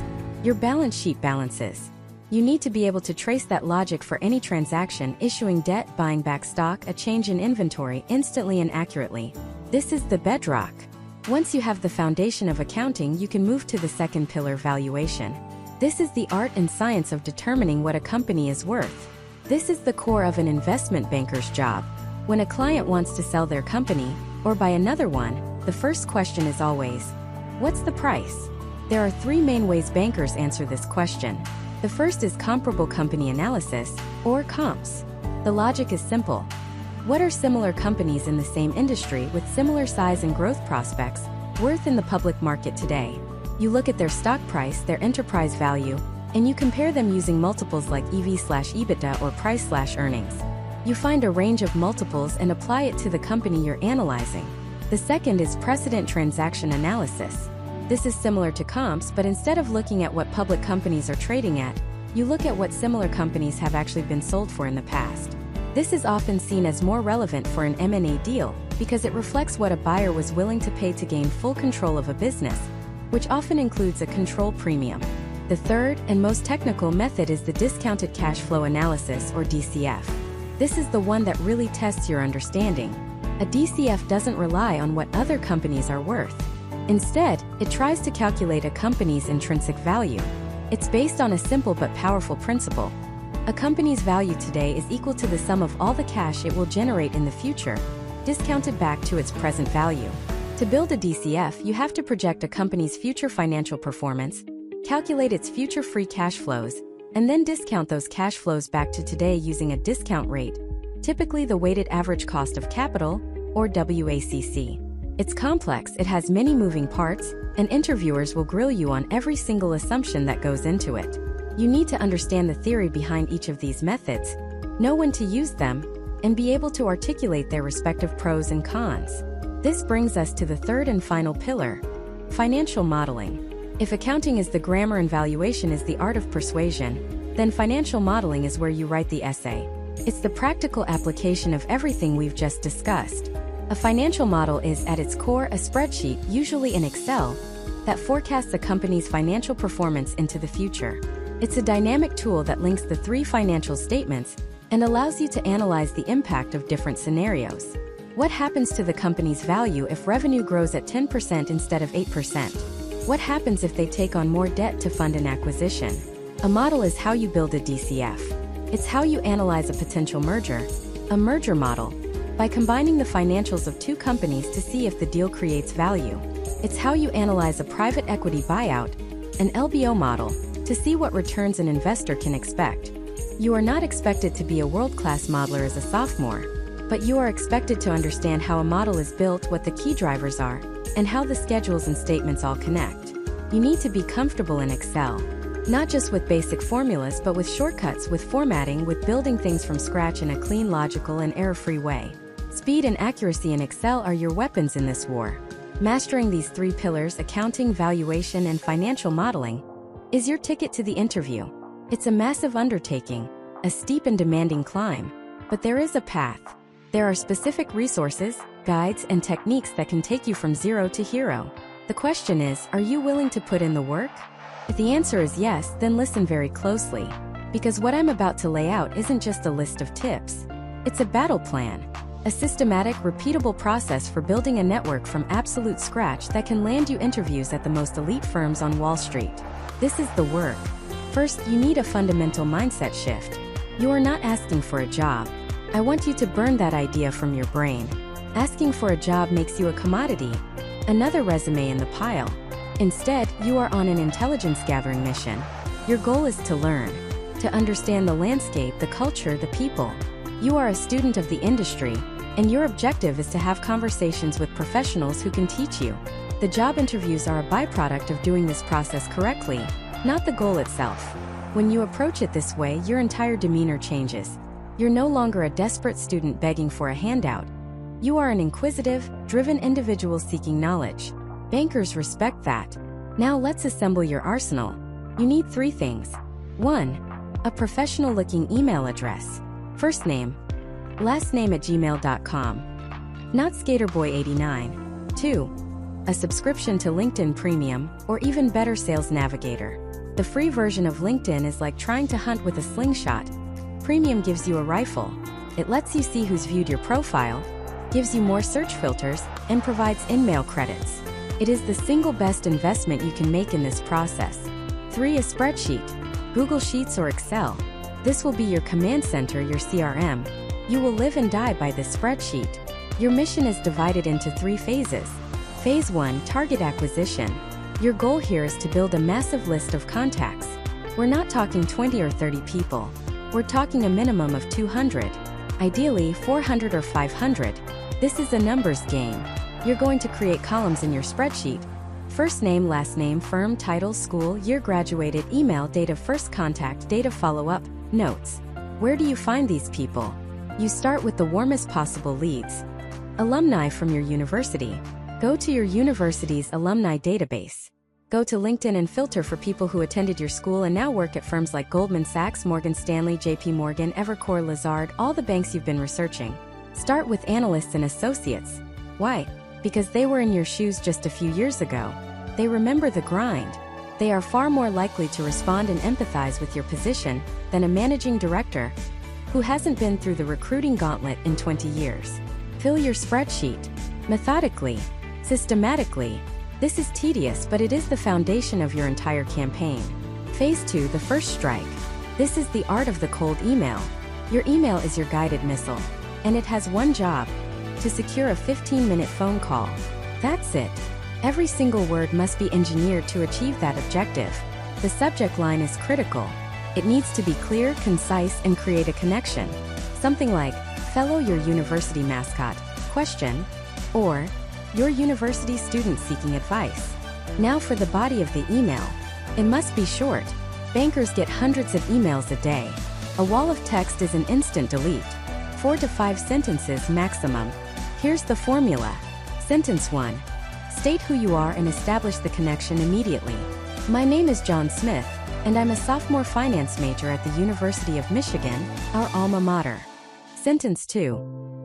Your balance sheet balances. You need to be able to trace that logic for any transaction: issuing debt, buying back stock, a change in inventory, instantly and accurately. This is the bedrock. Once you have the foundation of accounting, you can move to the second pillar: valuation. This is the art and science of determining what a company is worth. This is the core of an investment banker's job. When a client wants to sell their company, or buy another one, the first question is always, what's the price? There are three main ways bankers answer this question. The first is comparable company analysis, or comps. The logic is simple. What are similar companies in the same industry with similar size and growth prospects worth in the public market today? You look at their stock price, their enterprise value, and you compare them using multiples like EV/EBITDA or price/earnings. You find a range of multiples and apply it to the company you're analyzing. The second is precedent transaction analysis. This is similar to comps, but instead of looking at what public companies are trading at, you look at what similar companies have actually been sold for in the past. This is often seen as more relevant for an M&A deal because it reflects what a buyer was willing to pay to gain full control of a business, which often includes a control premium. The third and most technical method is the discounted cash flow analysis, or DCF. This is the one that really tests your understanding. A DCF doesn't rely on what other companies are worth. Instead, it tries to calculate a company's intrinsic value. It's based on a simple but powerful principle. A company's value today is equal to the sum of all the cash it will generate in the future, discounted back to its present value. To build a DCF, you have to project a company's future financial performance, calculate its future free cash flows, and then discount those cash flows back to today using a discount rate, typically the weighted average cost of capital, or WACC. It's complex, it has many moving parts, and interviewers will grill you on every single assumption that goes into it. You need to understand the theory behind each of these methods, know when to use them, and be able to articulate their respective pros and cons. This brings us to the third and final pillar: financial modeling. If accounting is the grammar and valuation is the art of persuasion, then financial modeling is where you write the essay. It's the practical application of everything we've just discussed. A financial model is, at its core, a spreadsheet, usually in Excel, that forecasts a company's financial performance into the future. It's a dynamic tool that links the three financial statements and allows you to analyze the impact of different scenarios. What happens to the company's value if revenue grows at 10% instead of 8%? What happens if they take on more debt to fund an acquisition? A model is how you build a DCF. It's how you analyze a potential merger, a merger model, by combining the financials of two companies to see if the deal creates value. It's how you analyze a private equity buyout, an LBO model, to see what returns an investor can expect. You are not expected to be a world-class modeler as a sophomore, but you are expected to understand how a model is built, what the key drivers are, and how the schedules and statements all connect. You need to be comfortable in Excel, not just with basic formulas but with shortcuts, with formatting, with building things from scratch in a clean, logical, and error-free way. Speed and accuracy in Excel are your weapons in this war. Mastering these three pillars, accounting, valuation, and financial modeling, is your ticket to the interview. It's a massive undertaking, a steep and demanding climb, but there is a path. There are specific resources, guides, and techniques that can take you from zero to hero. The question is, are you willing to put in the work? If the answer is yes, then listen very closely, because what I'm about to lay out isn't just a list of tips. It's a battle plan. A systematic, repeatable process for building a network from absolute scratch that can land you interviews at the most elite firms on Wall Street. This is the work. First, you need a fundamental mindset shift. You are not asking for a job. I want you to burn that idea from your brain. Asking for a job makes you a commodity, another resume in the pile. Instead, you are on an intelligence-gathering mission. Your goal is to learn, to understand the landscape, the culture, the people. You are a student of the industry, and your objective is to have conversations with professionals who can teach you. The job interviews are a byproduct of doing this process correctly, not the goal itself. When you approach it this way, your entire demeanor changes. You're no longer a desperate student begging for a handout. You are an inquisitive, driven individual seeking knowledge. Bankers respect that. Now let's assemble your arsenal. You need three things. 1. A professional-looking email address. First name, last name @gmail.com. Not Skaterboy89. 2. a subscription to LinkedIn Premium, or even better, Sales Navigator. The free version of LinkedIn is like trying to hunt with a slingshot. Premium gives you a rifle. It lets you see who's viewed your profile, gives you more search filters, and provides in-mail credits. It is the single best investment you can make in this process. 3. A spreadsheet. Google Sheets or Excel. This will be your command center, your CRM. You will live and die by this spreadsheet. Your mission is divided into 3 phases. Phase 1, target acquisition. Your goal here is to build a massive list of contacts. We're not talking 20 or 30 people. We're talking a minimum of 200. Ideally, 400 or 500. This is a numbers game. You're going to create columns in your spreadsheet. First name, last name, firm, title, school, year graduated, email, date of first contact, date of follow-up, notes. Where do you find these people? You start with the warmest possible leads. Alumni from your university. Go to your university's alumni database. Go to LinkedIn and filter for people who attended your school and now work at firms like Goldman Sachs, Morgan Stanley, JP Morgan, Evercore, Lazard, all the banks you've been researching. Start with analysts and associates. Why? Because they were in your shoes just a few years ago. They remember the grind. They are far more likely to respond and empathize with your position than a managing director who hasn't been through the recruiting gauntlet in 20 years. Fill your spreadsheet. Methodically. Systematically. This is tedious, but it is the foundation of your entire campaign. Phase 2, the first strike. This is the art of the cold email. Your email is your guided missile, and it has one job: to secure a 15-minute phone call. That's it. Every single word must be engineered to achieve that objective. The subject line is critical. It needs to be clear, concise, and create a connection. Something like, "Fellow your university mascot, question," or "Your university student seeking advice." Now for the body of the email. It must be short. Bankers get hundreds of emails a day. A wall of text is an instant delete. 4 to 5 sentences maximum. Here's the formula. Sentence 1. State who you are and establish the connection immediately. My name is John Smith, and I'm a sophomore finance major at the University of Michigan, our alma mater. Sentence 2.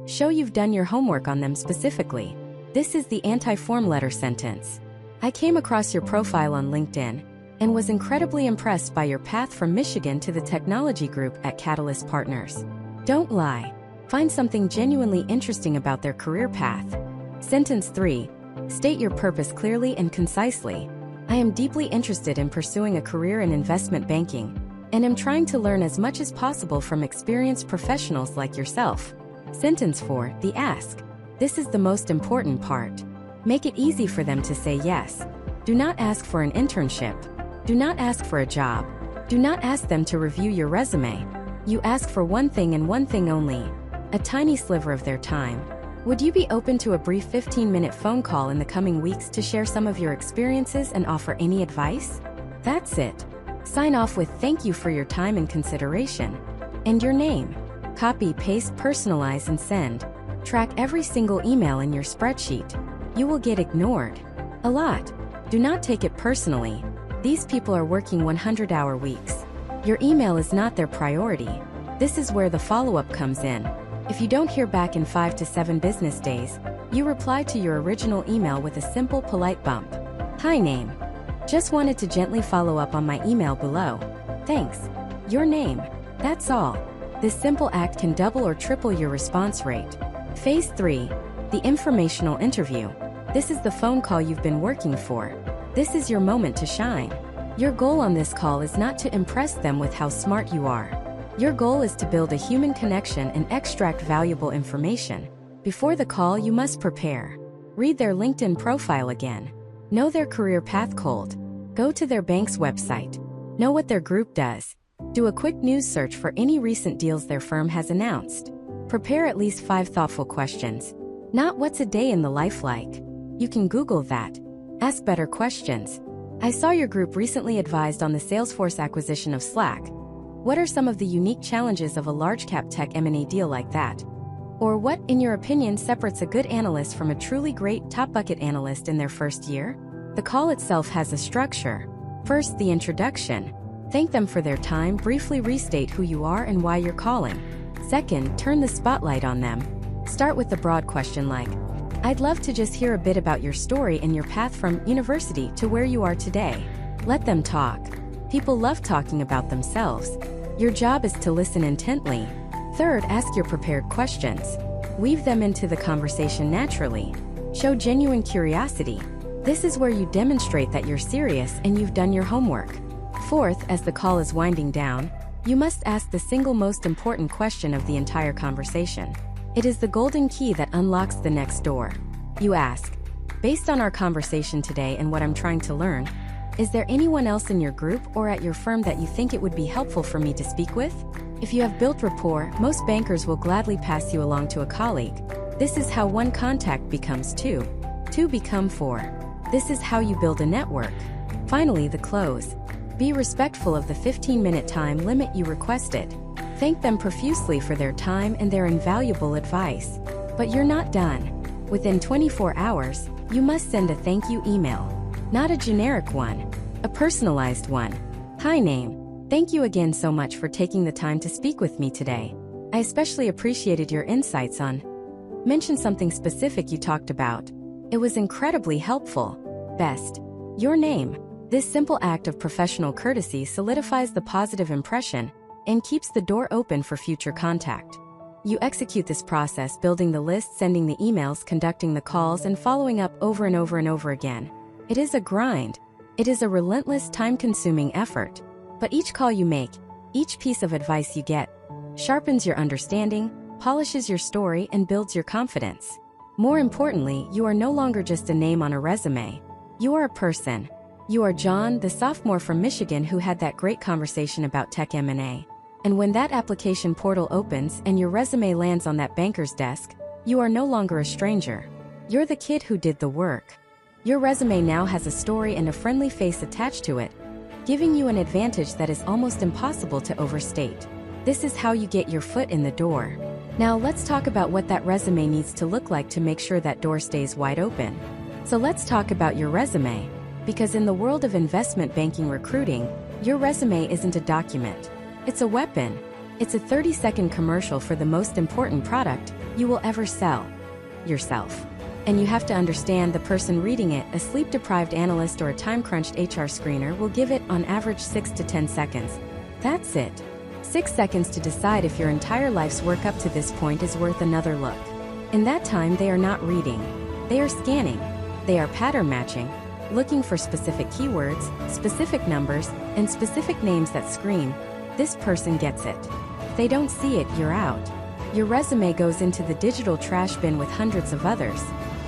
Show you've done your homework on them specifically. This is the anti-form letter sentence. I came across your profile on LinkedIn and was incredibly impressed by your path from Michigan to the technology group at Catalyst Partners. Don't lie. Find something genuinely interesting about their career path. Sentence 3. State your purpose clearly and concisely. I am deeply interested in pursuing a career in investment banking, and am trying to learn as much as possible from experienced professionals like yourself. Sentence 4. The ask. This is the most important part. Make it easy for them to say yes. Do not ask for an internship. Do not ask for a job. Do not ask them to review your resume. You ask for one thing and one thing only: a tiny sliver of their time. Would you be open to a brief 15-minute phone call in the coming weeks to share some of your experiences and offer any advice? That's it. Sign off with "Thank you for your time and consideration," and your name. Copy, paste, personalize, and send. Track every single email in your spreadsheet. You will get ignored. A lot. Do not take it personally. These people are working 100-hour weeks. Your email is not their priority. This is where the follow-up comes in. If you don't hear back in 5 to 7 business days, you reply to your original email with a simple, polite bump. Hi name. Just wanted to gently follow up on my email below. Thanks. Your name. That's all. This simple act can double or triple your response rate. Phase 3. The informational interview. This is the phone call you've been working for. This is your moment to shine. Your goal on this call is not to impress them with how smart you are. Your goal is to build a human connection and extract valuable information. Before the call, you must prepare. Read their LinkedIn profile again. Know their career path cold. Go to their bank's website. Know what their group does. Do a quick news search for any recent deals their firm has announced. Prepare at least 5 thoughtful questions. Not "What's a day in the life like?" You can Google that. Ask better questions. I saw your group recently advised on the Salesforce acquisition of Slack. What are some of the unique challenges of a large-cap tech M&A deal like that? Or what, in your opinion, separates a good analyst from a truly great top-bucket analyst in their first year? The call itself has a structure. First, the introduction. Thank them for their time, briefly restate who you are and why you're calling. Second, turn the spotlight on them. Start with a broad question like, I'd love to just hear a bit about your story and your path from university to where you are today. Let them talk. People love talking about themselves. Your job is to listen intently. Third, ask your prepared questions. Weave them into the conversation naturally. Show genuine curiosity. This is where you demonstrate that you're serious and you've done your homework. Fourth, as the call is winding down, you must ask the single most important question of the entire conversation. It is the golden key that unlocks the next door. You ask, based on our conversation today and what I'm trying to learn, is there anyone else in your group or at your firm that you think it would be helpful for me to speak with? If you have built rapport, most bankers will gladly pass you along to a colleague. This is how one contact becomes two. Two become four. This is how you build a network. Finally, the close. Be respectful of the 15-minute time limit you requested. Thank them profusely for their time and their invaluable advice. But you're not done. Within 24 hours, you must send a thank you email. Not a generic one, a personalized one. Hi name, thank you again so much for taking the time to speak with me today. I especially appreciated your insights on. Mention something specific you talked about. It was incredibly helpful. Best. Your name. This simple act of professional courtesy solidifies the positive impression and keeps the door open for future contact. You execute this process, building the list, sending the emails, conducting the calls, and following up over and over and over again. It is a grind. It is a relentless, time-consuming effort. But each call you make, each piece of advice you get, sharpens your understanding, polishes your story, and builds your confidence. More importantly, you are no longer just a name on a resume. You are a person. You are John, the sophomore from Michigan who had that great conversation about tech M&A. And when that application portal opens and your resume lands on that banker's desk, you are no longer a stranger. You're the kid who did the work. Your resume now has a story and a friendly face attached to it, giving you an advantage that is almost impossible to overstate. This is how you get your foot in the door. Now let's talk about what that resume needs to look like to make sure that door stays wide open. So let's talk about your resume. Because in the world of investment banking recruiting, your resume isn't a document. It's a weapon. It's a 30-second commercial for the most important product you will ever sell. Yourself. And you have to understand the person reading it, a sleep-deprived analyst or a time-crunched HR screener, will give it on average 6 to 10 seconds. That's it. 6 seconds to decide if your entire life's work up to this point is worth another look. In that time, they are not reading. They are scanning. They are pattern matching, looking for specific keywords, specific numbers, and specific names that scream, "This person gets it." If they don't see it, you're out. Your resume goes into the digital trash bin with hundreds of others.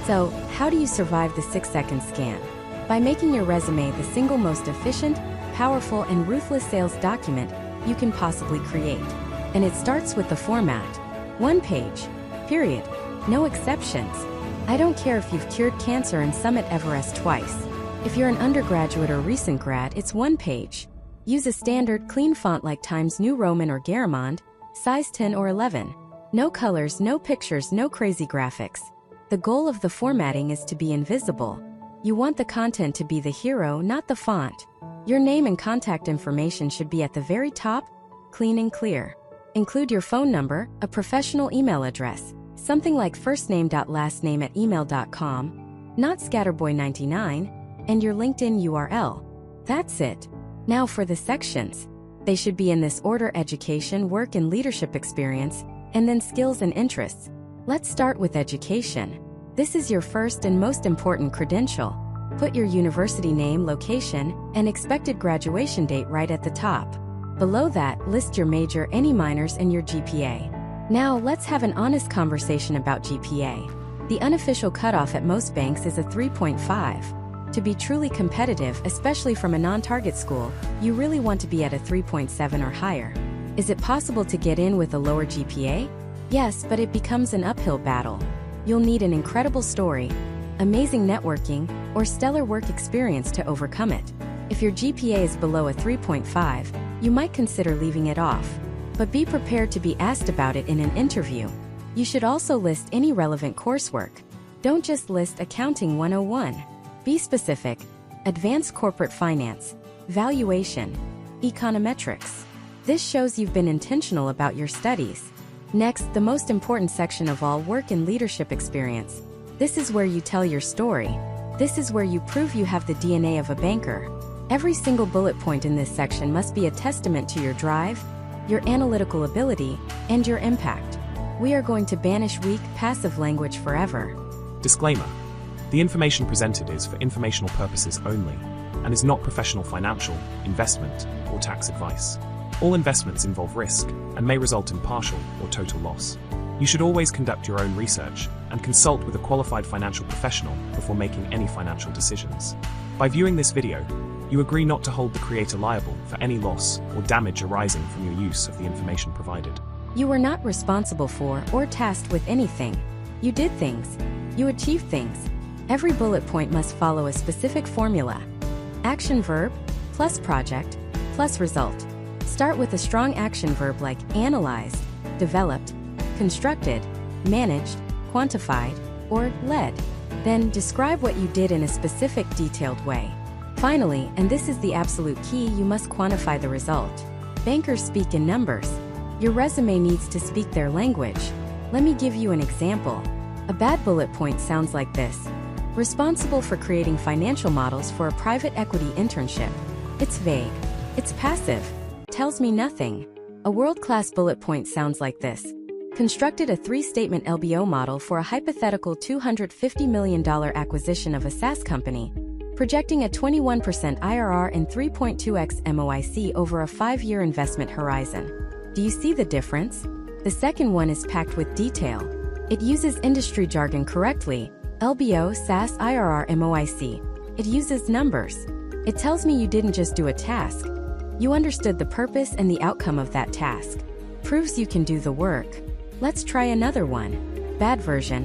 So, how do you survive the 6-second scan? By making your resume the single most efficient, powerful, and ruthless sales document you can possibly create. And it starts with the format. 1 page. Period. No exceptions. I don't care if you've cured cancer and summit Everest twice. If you're an undergraduate or recent grad, it's 1 page. Use a standard, clean font like Times New Roman or Garamond, size 10 or 11. No colors, no pictures, no crazy graphics. The goal of the formatting is to be invisible. You want the content to be the hero, not the font. Your name and contact information should be at the very top, clean and clear. Include your phone number, a professional email address, something like firstname.lastname@email.com, not Scatterboy99, and your LinkedIn URL. That's it. Now for the sections. They should be in this order: education, work and leadership experience, and then skills and interests. Let's start with education. This is your first and most important credential. Put your university name, location, and expected graduation date right at the top. Below that, list your major, any minors, and your GPA. Now, let's have an honest conversation about GPA. The unofficial cutoff at most banks is a 3.5. To be truly competitive, especially from a non-target school, you really want to be at a 3.7 or higher. Is it possible to get in with a lower GPA? Yes, but it becomes an uphill battle. You'll need an incredible story, amazing networking, or stellar work experience to overcome it. If your GPA is below a 3.5, you might consider leaving it off. But be prepared to be asked about it in an interview. You should also list any relevant coursework. Don't just list Accounting 101. Be specific. Advanced Corporate Finance, Valuation, Econometrics. This shows you've been intentional about your studies. Next, the most important section of all: work and leadership experience. This is where you tell your story. This is where you prove you have the DNA of a banker. Every single bullet point in this section must be a testament to your drive, your analytical ability, and your impact. We are going to banish weak, passive language forever. Disclaimer: the information presented is for informational purposes only and is not professional financial, investment, or tax advice. All investments involve risk and may result in partial or total loss. You should always conduct your own research and consult with a qualified financial professional before making any financial decisions. By viewing this video, you agree not to hold the creator liable for any loss or damage arising from your use of the information provided. You were not responsible for or tasked with anything. You did things. You achieved things. Every bullet point must follow a specific formula. Action verb plus project plus result. Start with a strong action verb like analyzed, developed, constructed, managed, quantified, or led. Then describe what you did in a specific, detailed way. Finally, and this is the absolute key, you must quantify the result. Bankers speak in numbers. Your resume needs to speak their language. Let me give you an example. A bad bullet point sounds like this: responsible for creating financial models for a private equity internship. It's vague. It's passive. Tells me nothing. A world-class bullet point sounds like this: constructed a 3-statement LBO model for a hypothetical $250 million acquisition of a SaaS company, projecting a 21% IRR and 3.2x MOIC over a 5-year investment horizon. Do you see the difference? The second one is packed with detail. It uses industry jargon correctly: LBO, SaaS, IRR, MOIC. It uses numbers. It tells me you didn't just do a task. You understood the purpose and the outcome of that task. Proves you can do the work. Let's try another one. Bad version: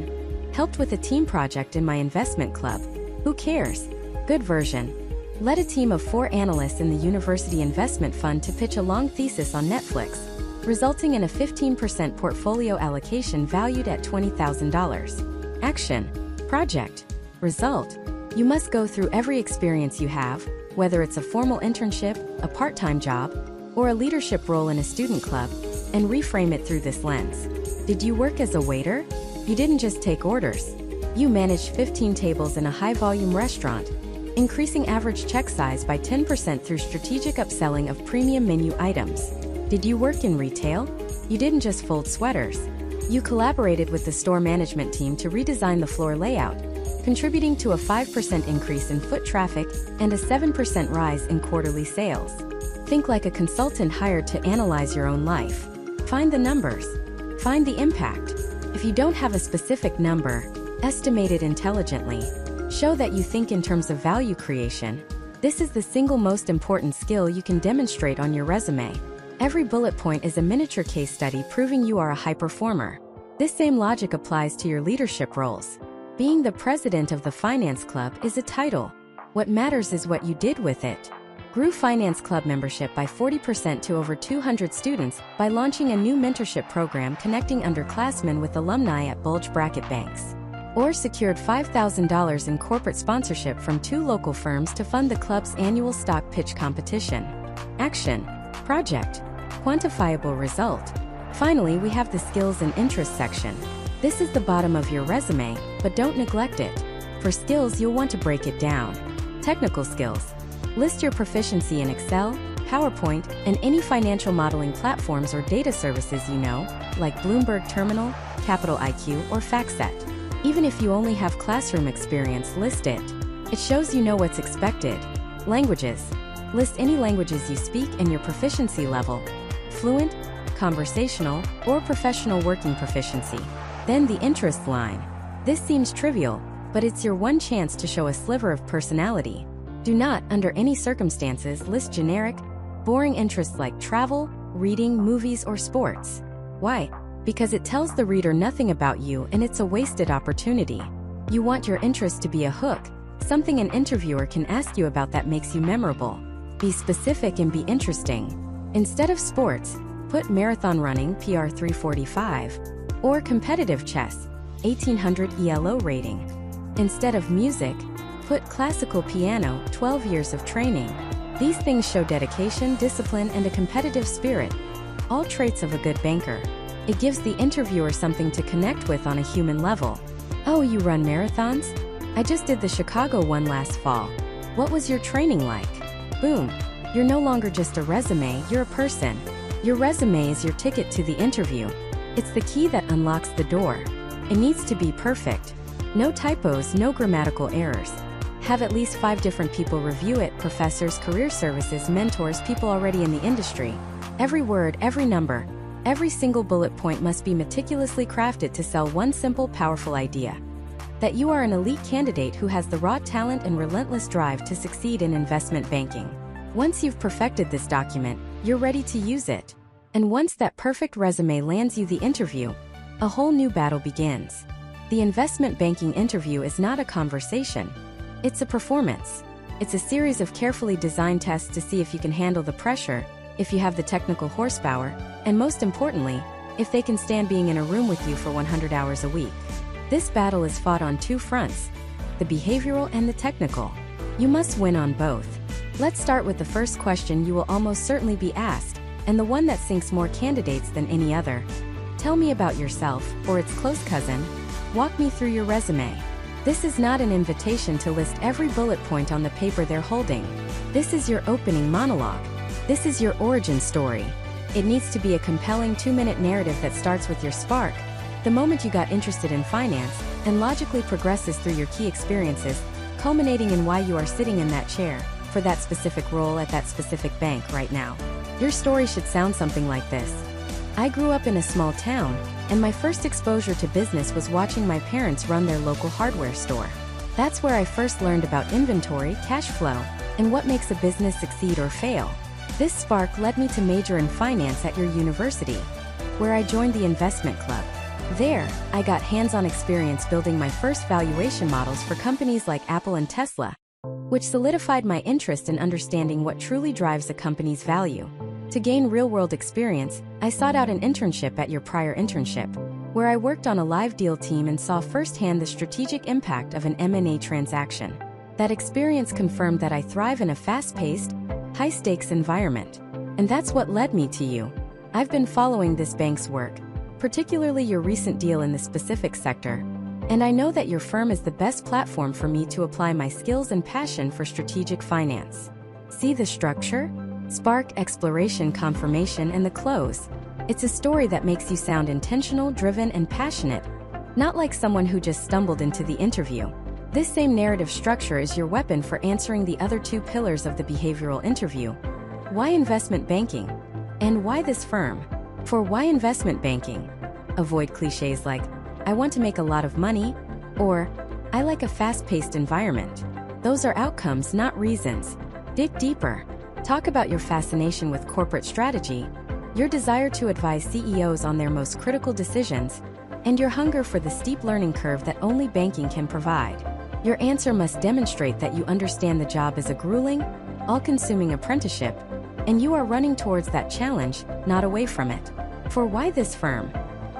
helped with a team project in my investment club. Who cares? Good version: led a team of 4 analysts in the university investment fund to pitch a long thesis on Netflix, resulting in a 15% portfolio allocation valued at $20,000. Action, project, result. You must go through every experience you have, whether it's a formal internship, a part-time job, or a leadership role in a student club, and reframe it through this lens. Did you work as a waiter? You didn't just take orders. You managed 15 tables in a high-volume restaurant, increasing average check size by 10% through strategic upselling of premium menu items. Did you work in retail? You didn't just fold sweaters. You collaborated with the store management team to redesign the floor layout, contributing to a 5% increase in foot traffic and a 7% rise in quarterly sales. Think like a consultant hired to analyze your own life. Find the numbers. Find the impact. If you don't have a specific number, estimate it intelligently. Show that you think in terms of value creation. This is the single most important skill you can demonstrate on your resume. Every bullet point is a miniature case study proving you are a high performer. This same logic applies to your leadership roles. Being the president of the finance club is a title. What matters is what you did with it. Grew finance club membership by 40% to over 200 students by launching a new mentorship program connecting underclassmen with alumni at bulge bracket banks. Or secured $5,000 in corporate sponsorship from 2 local firms to fund the club's annual stock pitch competition. Action, project, quantifiable result. Finally, we have the skills and interests section. This is the bottom of your resume, but don't neglect it. For skills, you'll want to break it down. Technical skills. List your proficiency in Excel, PowerPoint, and any financial modeling platforms or data services you know, like Bloomberg Terminal, Capital IQ, or FactSet. Even if you only have classroom experience, list it. It shows you know what's expected. Languages. List any languages you speak and your proficiency level: fluent, conversational, or professional working proficiency. Then the interest line. This seems trivial, but it's your one chance to show a sliver of personality. Do not, under any circumstances, list generic, boring interests like travel, reading, movies, or sports. Why? Because it tells the reader nothing about you and it's a wasted opportunity. You want your interest to be a hook, something an interviewer can ask you about that makes you memorable. Be specific and be interesting. Instead of sports, put marathon running, PR 345, or competitive chess, 1800 ELO rating. Instead of music, put classical piano, 12 years of training. These things show dedication, discipline, and a competitive spirit, all traits of a good banker. It gives the interviewer something to connect with on a human level. Oh, you run marathons? I just did the Chicago one last fall. What was your training like? Boom. You're no longer just a resume, you're a person. Your resume is your ticket to the interview. It's the key that unlocks the door. It needs to be perfect. No typos, no grammatical errors. Have at least 5 different people review it: professors, career services, mentors, people already in the industry. Every word, every number, every single bullet point must be meticulously crafted to sell one simple, powerful idea: that you are an elite candidate who has the raw talent and relentless drive to succeed in investment banking. Once you've perfected this document, you're ready to use it. And once that perfect resume lands you the interview, a whole new battle begins. The investment banking interview is not a conversation. It's a performance. It's a series of carefully designed tests to see if you can handle the pressure, if you have the technical horsepower, and most importantly, if they can stand being in a room with you for 100 hours a week. This battle is fought on 2 fronts: the behavioral and the technical. You must win on both. Let's start with the first question you will almost certainly be asked, and the one that sinks more candidates than any other. Tell me about yourself, or its close cousin. Walk me through your resume. This is not an invitation to list every bullet point on the paper they're holding. This is your opening monologue. This is your origin story. It needs to be a compelling 2-minute narrative that starts with your spark, the moment you got interested in finance, and logically progresses through your key experiences, culminating in why you are sitting in that chair, for that specific role at that specific bank right now. Your story should sound something like this. I grew up in a small town, and my first exposure to business was watching my parents run their local hardware store. That's where I first learned about inventory, cash flow, and what makes a business succeed or fail. This spark led me to major in finance at your university, where I joined the investment club. There, I got hands-on experience building my first valuation models for companies like Apple and Tesla, which solidified my interest in understanding what truly drives a company's value. To gain real-world experience, I sought out an internship at your prior internship, where I worked on a live deal team and saw firsthand the strategic impact of an M&A transaction. That experience confirmed that I thrive in a fast-paced, high-stakes environment. And that's what led me to you. I've been following this bank's work, particularly your recent deal in the specific sector, and I know that your firm is the best platform for me to apply my skills and passion for strategic finance. See the structure? Spark, exploration, confirmation, and the close. It's a story that makes you sound intentional, driven, and passionate, not like someone who just stumbled into the interview. This same narrative structure is your weapon for answering the other 2 pillars of the behavioral interview. Why investment banking? And why this firm? For why investment banking? Avoid cliches like, I want to make a lot of money, or I like a fast-paced environment. Those are outcomes, not reasons. Dig deeper. Talk about your fascination with corporate strategy, your desire to advise CEOs on their most critical decisions, and your hunger for the steep learning curve that only banking can provide. Your answer must demonstrate that you understand the job is a grueling, all-consuming apprenticeship, and you are running towards that challenge, not away from it. For why this firm?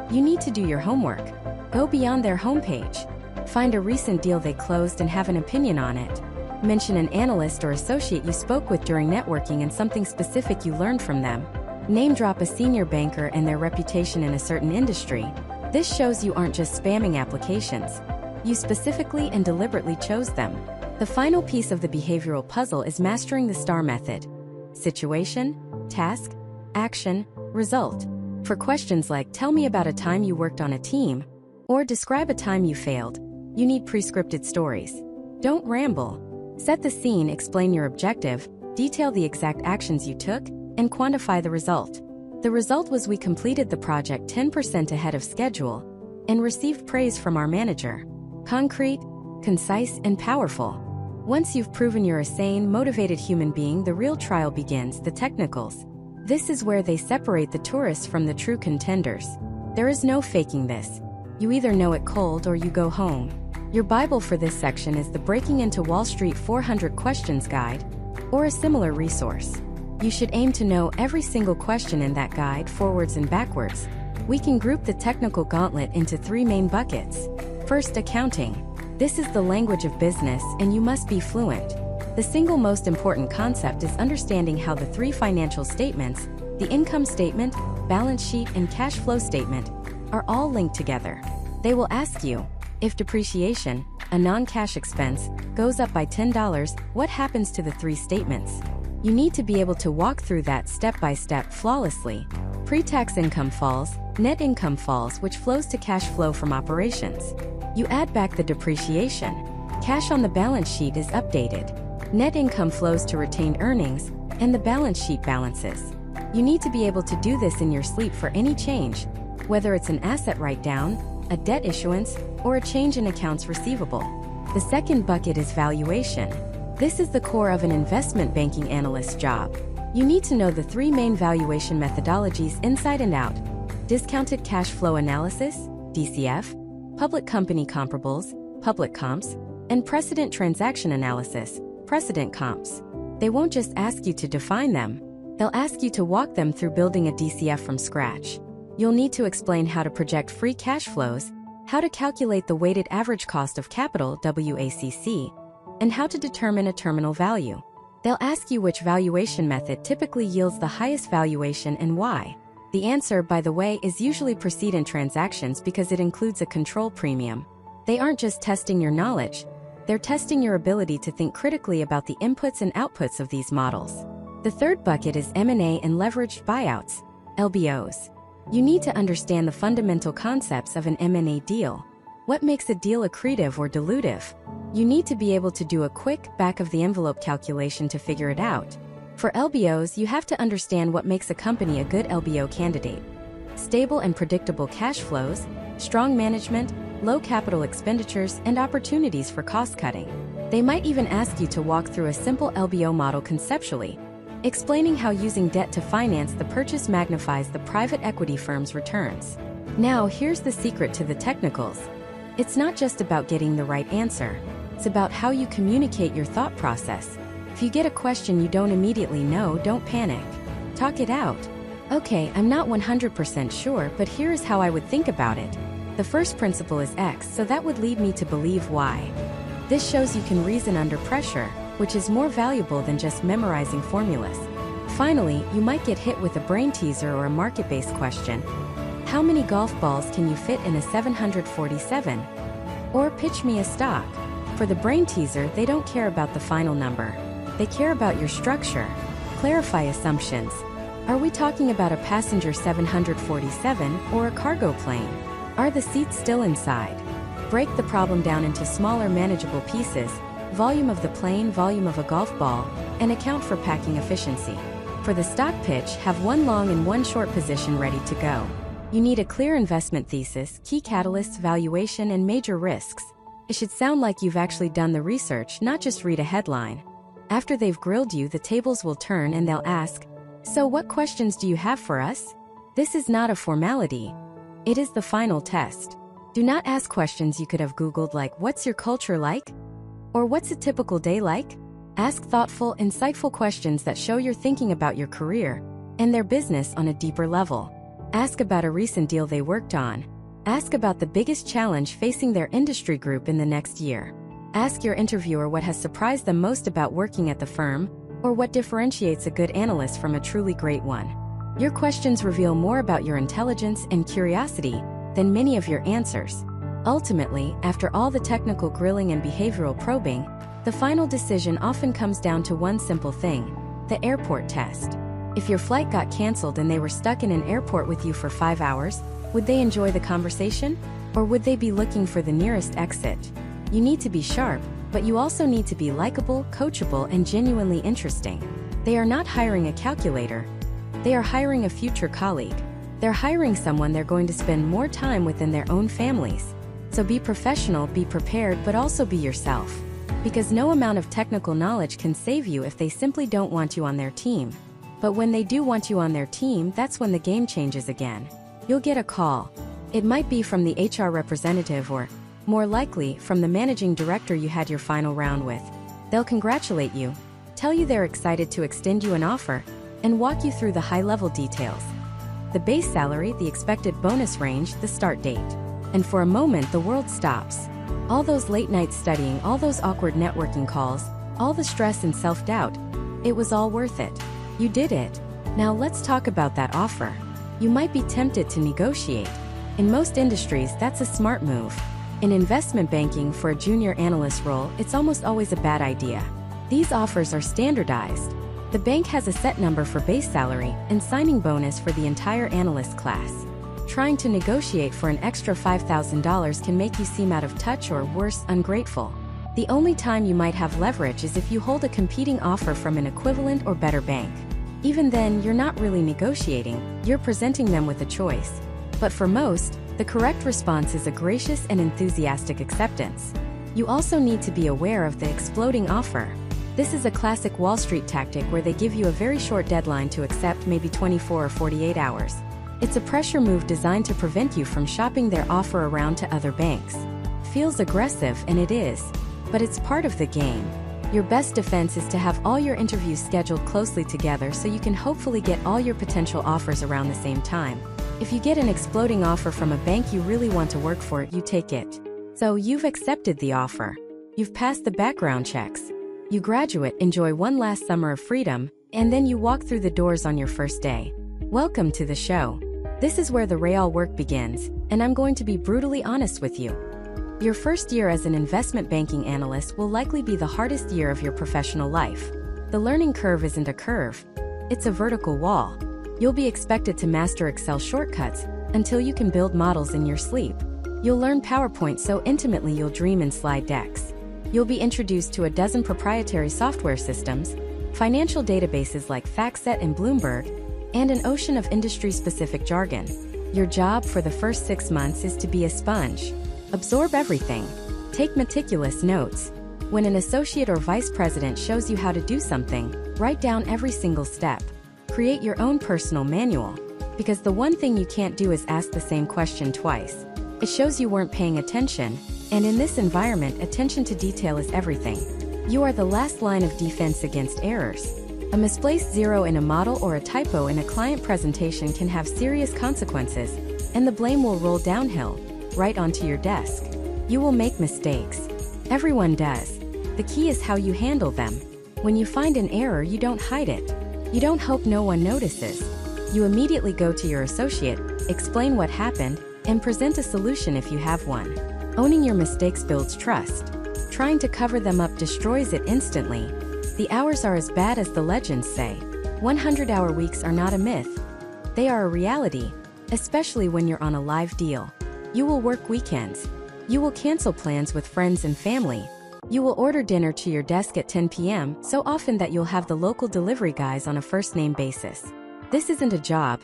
You need to do your homework. Go beyond their homepage. Find a recent deal they closed and have an opinion on it. Mention an analyst or associate you spoke with during networking and something specific you learned from them. Name drop a senior banker and their reputation in a certain industry. This shows you aren't just spamming applications. You specifically and deliberately chose them. The final piece of the behavioral puzzle is mastering the STAR method. Situation, task, action, result. For questions like, tell me about a time you worked on a team, or describe a time you failed, you need pre-scripted stories. Don't ramble. Set the scene, explain your objective, detail the exact actions you took, and quantify the result. The result was we completed the project 10% ahead of schedule and received praise from our manager. Concrete, concise, and powerful. Once you've proven you're a sane, motivated human being, the real trial begins, the technicals. This is where they separate the tourists from the true contenders. There is no faking this. You either know it cold or you go home. Your Bible for this section is the Breaking into Wall Street 400 Questions Guide, or a similar resource. You should aim to know every single question in that guide, forwards and backwards. We can group the technical gauntlet into 3 main buckets. First, accounting. This is the language of business, and you must be fluent. The single most important concept is understanding how the 3 financial statements, the income statement, balance sheet, and cash flow statement, are all linked together. They will ask you, If depreciation, a non-cash expense, goes up by $10, what happens to the three statements? You need to be able to walk through that step by step flawlessly. Pre-tax income falls, net income falls, which flows to cash flow from operations. You add back the depreciation. Cash on the balance sheet is updated. Net income flows to retained earnings, and the balance sheet balances. You need to be able to do this in your sleep for any change, whether it's an asset write-down, a debt issuance, or a change in accounts receivable. The second bucket is valuation. This is the core of an investment banking analyst's job. You need to know the three main valuation methodologies inside and out: discounted cash flow analysis, DCF, public company comparables, public comps, and precedent transaction analysis, precedent comps. They won't just ask you to define them, they'll ask you to walk them through building a DCF from scratch. You'll need to explain how to project free cash flows, how to calculate the weighted average cost of capital, WACC, and how to determine a terminal value. They'll ask you which valuation method typically yields the highest valuation and why. The answer, by the way, is usually precedent transactions because it includes a control premium. They aren't just testing your knowledge, they're testing your ability to think critically about the inputs and outputs of these models. The third bucket is M&A and leveraged buyouts, LBOs. You need to understand the fundamental concepts of an M&A deal. What makes a deal accretive or dilutive? You need to be able to do a quick back-of-the-envelope calculation to figure it out. For LBOs, you have to understand what makes a company a good LBO candidate. Stable and predictable cash flows, strong management, low capital expenditures, and opportunities for cost-cutting. They might even ask you to walk through a simple LBO model conceptually, explaining how using debt to finance the purchase magnifies the private equity firm's returns. Now, here's the secret to the technicals. It's not just about getting the right answer. It's about how you communicate your thought process. If you get a question you don't immediately know, don't panic. Talk it out. Okay, I'm not 100% sure, but here is how I would think about it. The first principle is X, so that would lead me to believe Y. This shows you can reason under pressure, which is more valuable than just memorizing formulas. Finally, you might get hit with a brain teaser or a market-based question. How many golf balls can you fit in a 747? Or pitch me a stock. For the brain teaser, they don't care about the final number. They care about your structure. Clarify assumptions. Are we talking about a passenger 747 or a cargo plane? Are the seats still inside? Break the problem down into smaller manageable pieces: volume of the plane, volume of a golf ball, and account for packing efficiency. For the stock pitch, have one long and one short position ready to go. You need a clear investment thesis, key catalysts, valuation, and major risks. It should sound like you've actually done the research, not just read a headline. After they've grilled you, the tables will turn and they'll ask, "So what questions do you have for us?" This is not a formality. It is the final test. Do not ask questions you could have Googled, like, "What's your culture like?" Or "What's a typical day like?" Ask thoughtful, insightful questions that show you're thinking about your career and their business on a deeper level. Ask about a recent deal they worked on. Ask about the biggest challenge facing their industry group in the next year. Ask your interviewer what has surprised them most about working at the firm, or what differentiates a good analyst from a truly great one. Your questions reveal more about your intelligence and curiosity than many of your answers. Ultimately, after all the technical grilling and behavioral probing, the final decision often comes down to one simple thing: the airport test. If your flight got canceled and they were stuck in an airport with you for 5 hours, would they enjoy the conversation? Or would they be looking for the nearest exit? You need to be sharp, but you also need to be likable, coachable, and genuinely interesting. They are not hiring a calculator. They are hiring a future colleague. They're hiring someone they're going to spend more time with than their own families. So be professional, be prepared, but also be yourself. Because no amount of technical knowledge can save you if they simply don't want you on their team. But when they do want you on their team, that's when the game changes again. You'll get a call. It might be from the HR representative or, more likely, from the managing director you had your final round with. They'll congratulate you, tell you they're excited to extend you an offer, and walk you through the high-level details. The base salary, the expected bonus range, the start date. And for a moment, the world stops. All those late nights studying, all those awkward networking calls, all the stress and self-doubt, it was all worth it. You did it. Now let's talk about that offer. You might be tempted to negotiate. In most industries, that's a smart move. In investment banking, for a junior analyst role, it's almost always a bad idea. These offers are standardized. The bank has a set number for base salary and signing bonus for the entire analyst class. Trying to negotiate for an extra $5,000 can make you seem out of touch or, worse, ungrateful. The only time you might have leverage is if you hold a competing offer from an equivalent or better bank. Even then, you're not really negotiating, you're presenting them with a choice. But for most, the correct response is a gracious and enthusiastic acceptance. You also need to be aware of the exploding offer. This is a classic Wall Street tactic where they give you a very short deadline to accept, maybe 24 or 48 hours. It's a pressure move designed to prevent you from shopping their offer around to other banks. Feels aggressive, and it is. But it's part of the game. Your best defense is to have all your interviews scheduled closely together so you can hopefully get all your potential offers around the same time. If you get an exploding offer from a bank you really want to work for, you take it. So you've accepted the offer. You've passed the background checks. You graduate, enjoy one last summer of freedom, and then you walk through the doors on your first day. Welcome to the show. This is where the real work begins, and I'm going to be brutally honest with you. Your first year as an investment banking analyst will likely be the hardest year of your professional life. The learning curve isn't a curve, it's a vertical wall. You'll be expected to master Excel shortcuts until you can build models in your sleep. You'll learn PowerPoint so intimately you'll dream in slide decks. You'll be introduced to a dozen proprietary software systems, financial databases like FactSet and Bloomberg, and an ocean of industry-specific jargon. Your job for the first 6 months is to be a sponge. Absorb everything. Take meticulous notes. When an associate or vice president shows you how to do something, write down every single step. Create your own personal manual. Because the one thing you can't do is ask the same question twice. It shows you weren't paying attention, and in this environment, attention to detail is everything. You are the last line of defense against errors. A misplaced zero in a model or a typo in a client presentation can have serious consequences, and the blame will roll downhill, right onto your desk. You will make mistakes. Everyone does. The key is how you handle them. When you find an error, you don't hide it. You don't hope no one notices. You immediately go to your associate, explain what happened, and present a solution if you have one. Owning your mistakes builds trust. Trying to cover them up destroys it instantly. The hours are as bad as the legends say. 100-hour weeks are not a myth. They are a reality, especially when you're on a live deal. You will work weekends. You will cancel plans with friends and family. You will order dinner to your desk at 10 p.m. so often that you'll have the local delivery guys on a first-name basis. This isn't a job.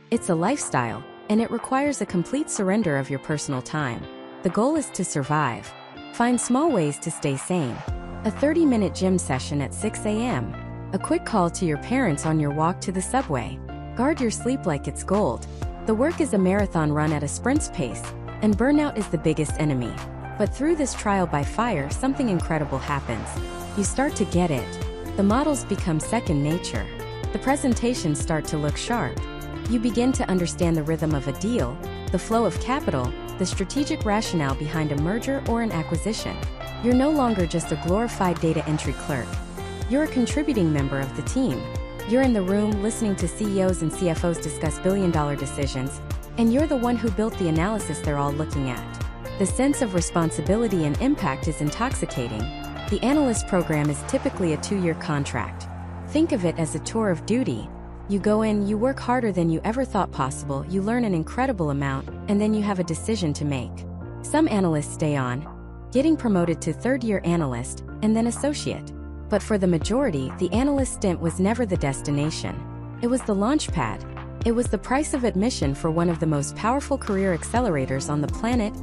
It's a lifestyle, and it requires a complete surrender of your personal time. The goal is to survive. Find small ways to stay sane. A 30-minute gym session at 6 a.m. A quick call to your parents on your walk to the subway. Guard your sleep like it's gold. The work is a marathon run at a sprint's pace, and burnout is the biggest enemy. But through this trial by fire, something incredible happens. You start to get it. The models become second nature. The presentations start to look sharp. You begin to understand the rhythm of a deal, the flow of capital, the strategic rationale behind a merger or an acquisition. You're no longer just a glorified data entry clerk. You're a contributing member of the team. You're in the room listening to CEOs and CFOs discuss billion-dollar decisions, and you're the one who built the analysis they're all looking at. The sense of responsibility and impact is intoxicating. The analyst program is typically a 2-year contract. Think of it as a tour of duty. You go in, you work harder than you ever thought possible, you learn an incredible amount, and then you have a decision to make. Some analysts stay on, getting promoted to third-year analyst, and then associate. But for the majority, the analyst stint was never the destination. It was the launch pad. It was the price of admission for one of the most powerful career accelerators on the planet,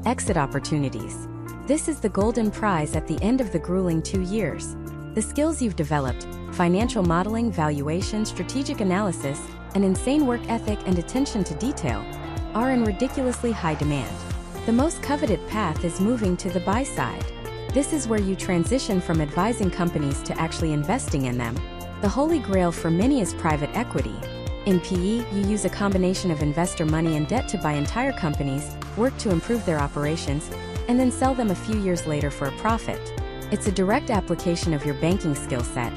exit opportunities. This is the golden prize at the end of the grueling 2 years. The skills you've developed, financial modeling, valuation, strategic analysis, an insane work ethic, and attention to detail, are in ridiculously high demand. The most coveted path is moving to the buy side. This is where you transition from advising companies to actually investing in them. The holy grail for many is private equity. In PE, you use a combination of investor money and debt to buy entire companies, work to improve their operations, and then sell them a few years later for a profit. It's a direct application of your banking skill set,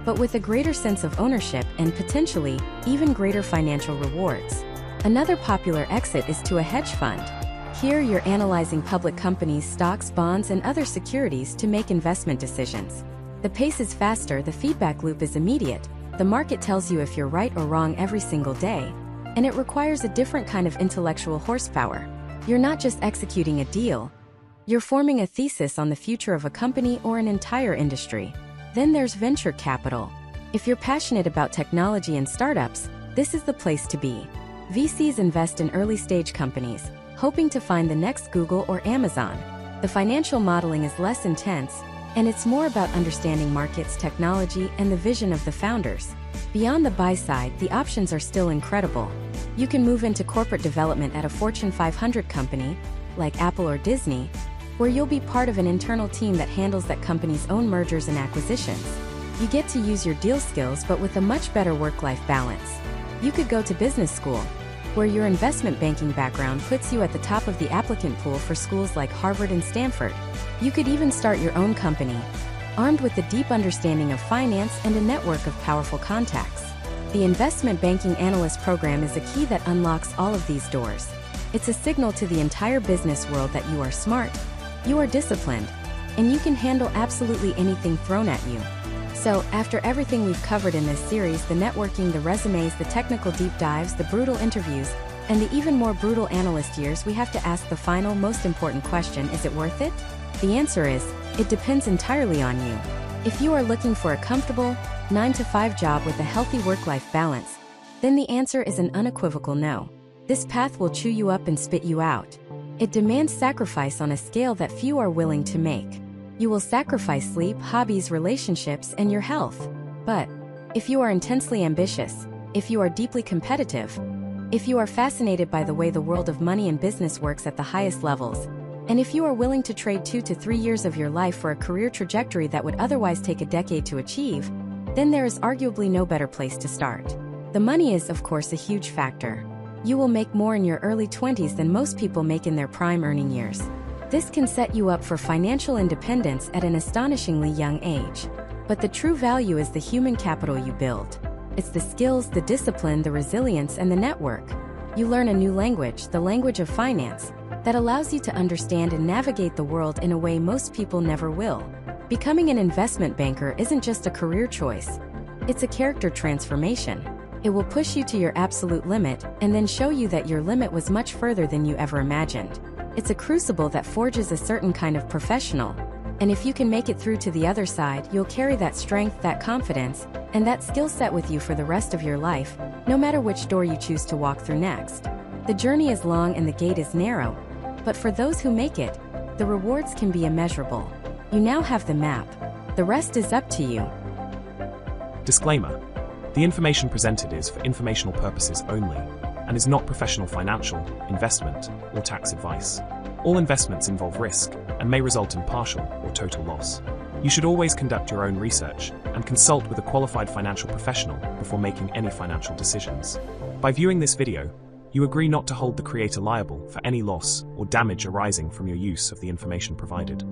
but with a greater sense of ownership and potentially even greater financial rewards. Another popular exit is to a hedge fund. Here you're analyzing public companies, stocks, bonds, and other securities to make investment decisions. The pace is faster, the feedback loop is immediate, the market tells you if you're right or wrong every single day, and it requires a different kind of intellectual horsepower. You're not just executing a deal, you're forming a thesis on the future of a company or an entire industry. Then there's venture capital. If you're passionate about technology and startups, this is the place to be. VCs invest in early-stage companies, hoping to find the next Google or Amazon. The financial modeling is less intense, and it's more about understanding markets, technology, and the vision of the founders. Beyond the buy side, the options are still incredible. You can move into corporate development at a Fortune 500 company, like Apple or Disney, where you'll be part of an internal team that handles that company's own mergers and acquisitions. You get to use your deal skills but with a much better work-life balance. You could go to business school, where your investment banking background puts you at the top of the applicant pool for schools like Harvard and Stanford. You could even start your own company, armed with a deep understanding of finance and a network of powerful contacts. The investment banking analyst program is a key that unlocks all of these doors. It's a signal to the entire business world that you are smart, you are disciplined, and you can handle absolutely anything thrown at you. So, after everything we've covered in this series, the networking, the resumes, the technical deep dives, the brutal interviews, and the even more brutal analyst years, we have to ask the final, most important question: is it worth it? The answer is, it depends entirely on you. If you are looking for a comfortable, 9-to-5 job with a healthy work-life balance, then the answer is an unequivocal no. This path will chew you up and spit you out. It demands sacrifice on a scale that few are willing to make. You will sacrifice sleep, hobbies, relationships, and your health. But if you are intensely ambitious, if you are deeply competitive, if you are fascinated by the way the world of money and business works at the highest levels, and if you are willing to trade 2 to 3 years of your life for a career trajectory that would otherwise take a decade to achieve, then there is arguably no better place to start. The money is, of course, a huge factor. You will make more in your early 20s than most people make in their prime earning years. This can set you up for financial independence at an astonishingly young age. But the true value is the human capital you build. It's the skills, the discipline, the resilience, and the network. You learn a new language, the language of finance, that allows you to understand and navigate the world in a way most people never will. Becoming an investment banker isn't just a career choice. It's a character transformation. It will push you to your absolute limit and then show you that your limit was much further than you ever imagined. It's a crucible that forges a certain kind of professional. And if you can make it through to the other side, you'll carry that strength, that confidence, and that skill set with you for the rest of your life, no matter which door you choose to walk through next. The journey is long and the gate is narrow, but for those who make it, the rewards can be immeasurable. You now have the map. The rest is up to you. Disclaimer: the information presented is for informational purposes only and is not professional financial, investment, or tax advice. All investments involve risk and may result in partial or total loss. You should always conduct your own research and consult with a qualified financial professional before making any financial decisions. By viewing this video, you agree not to hold the creator liable for any loss or damage arising from your use of the information provided.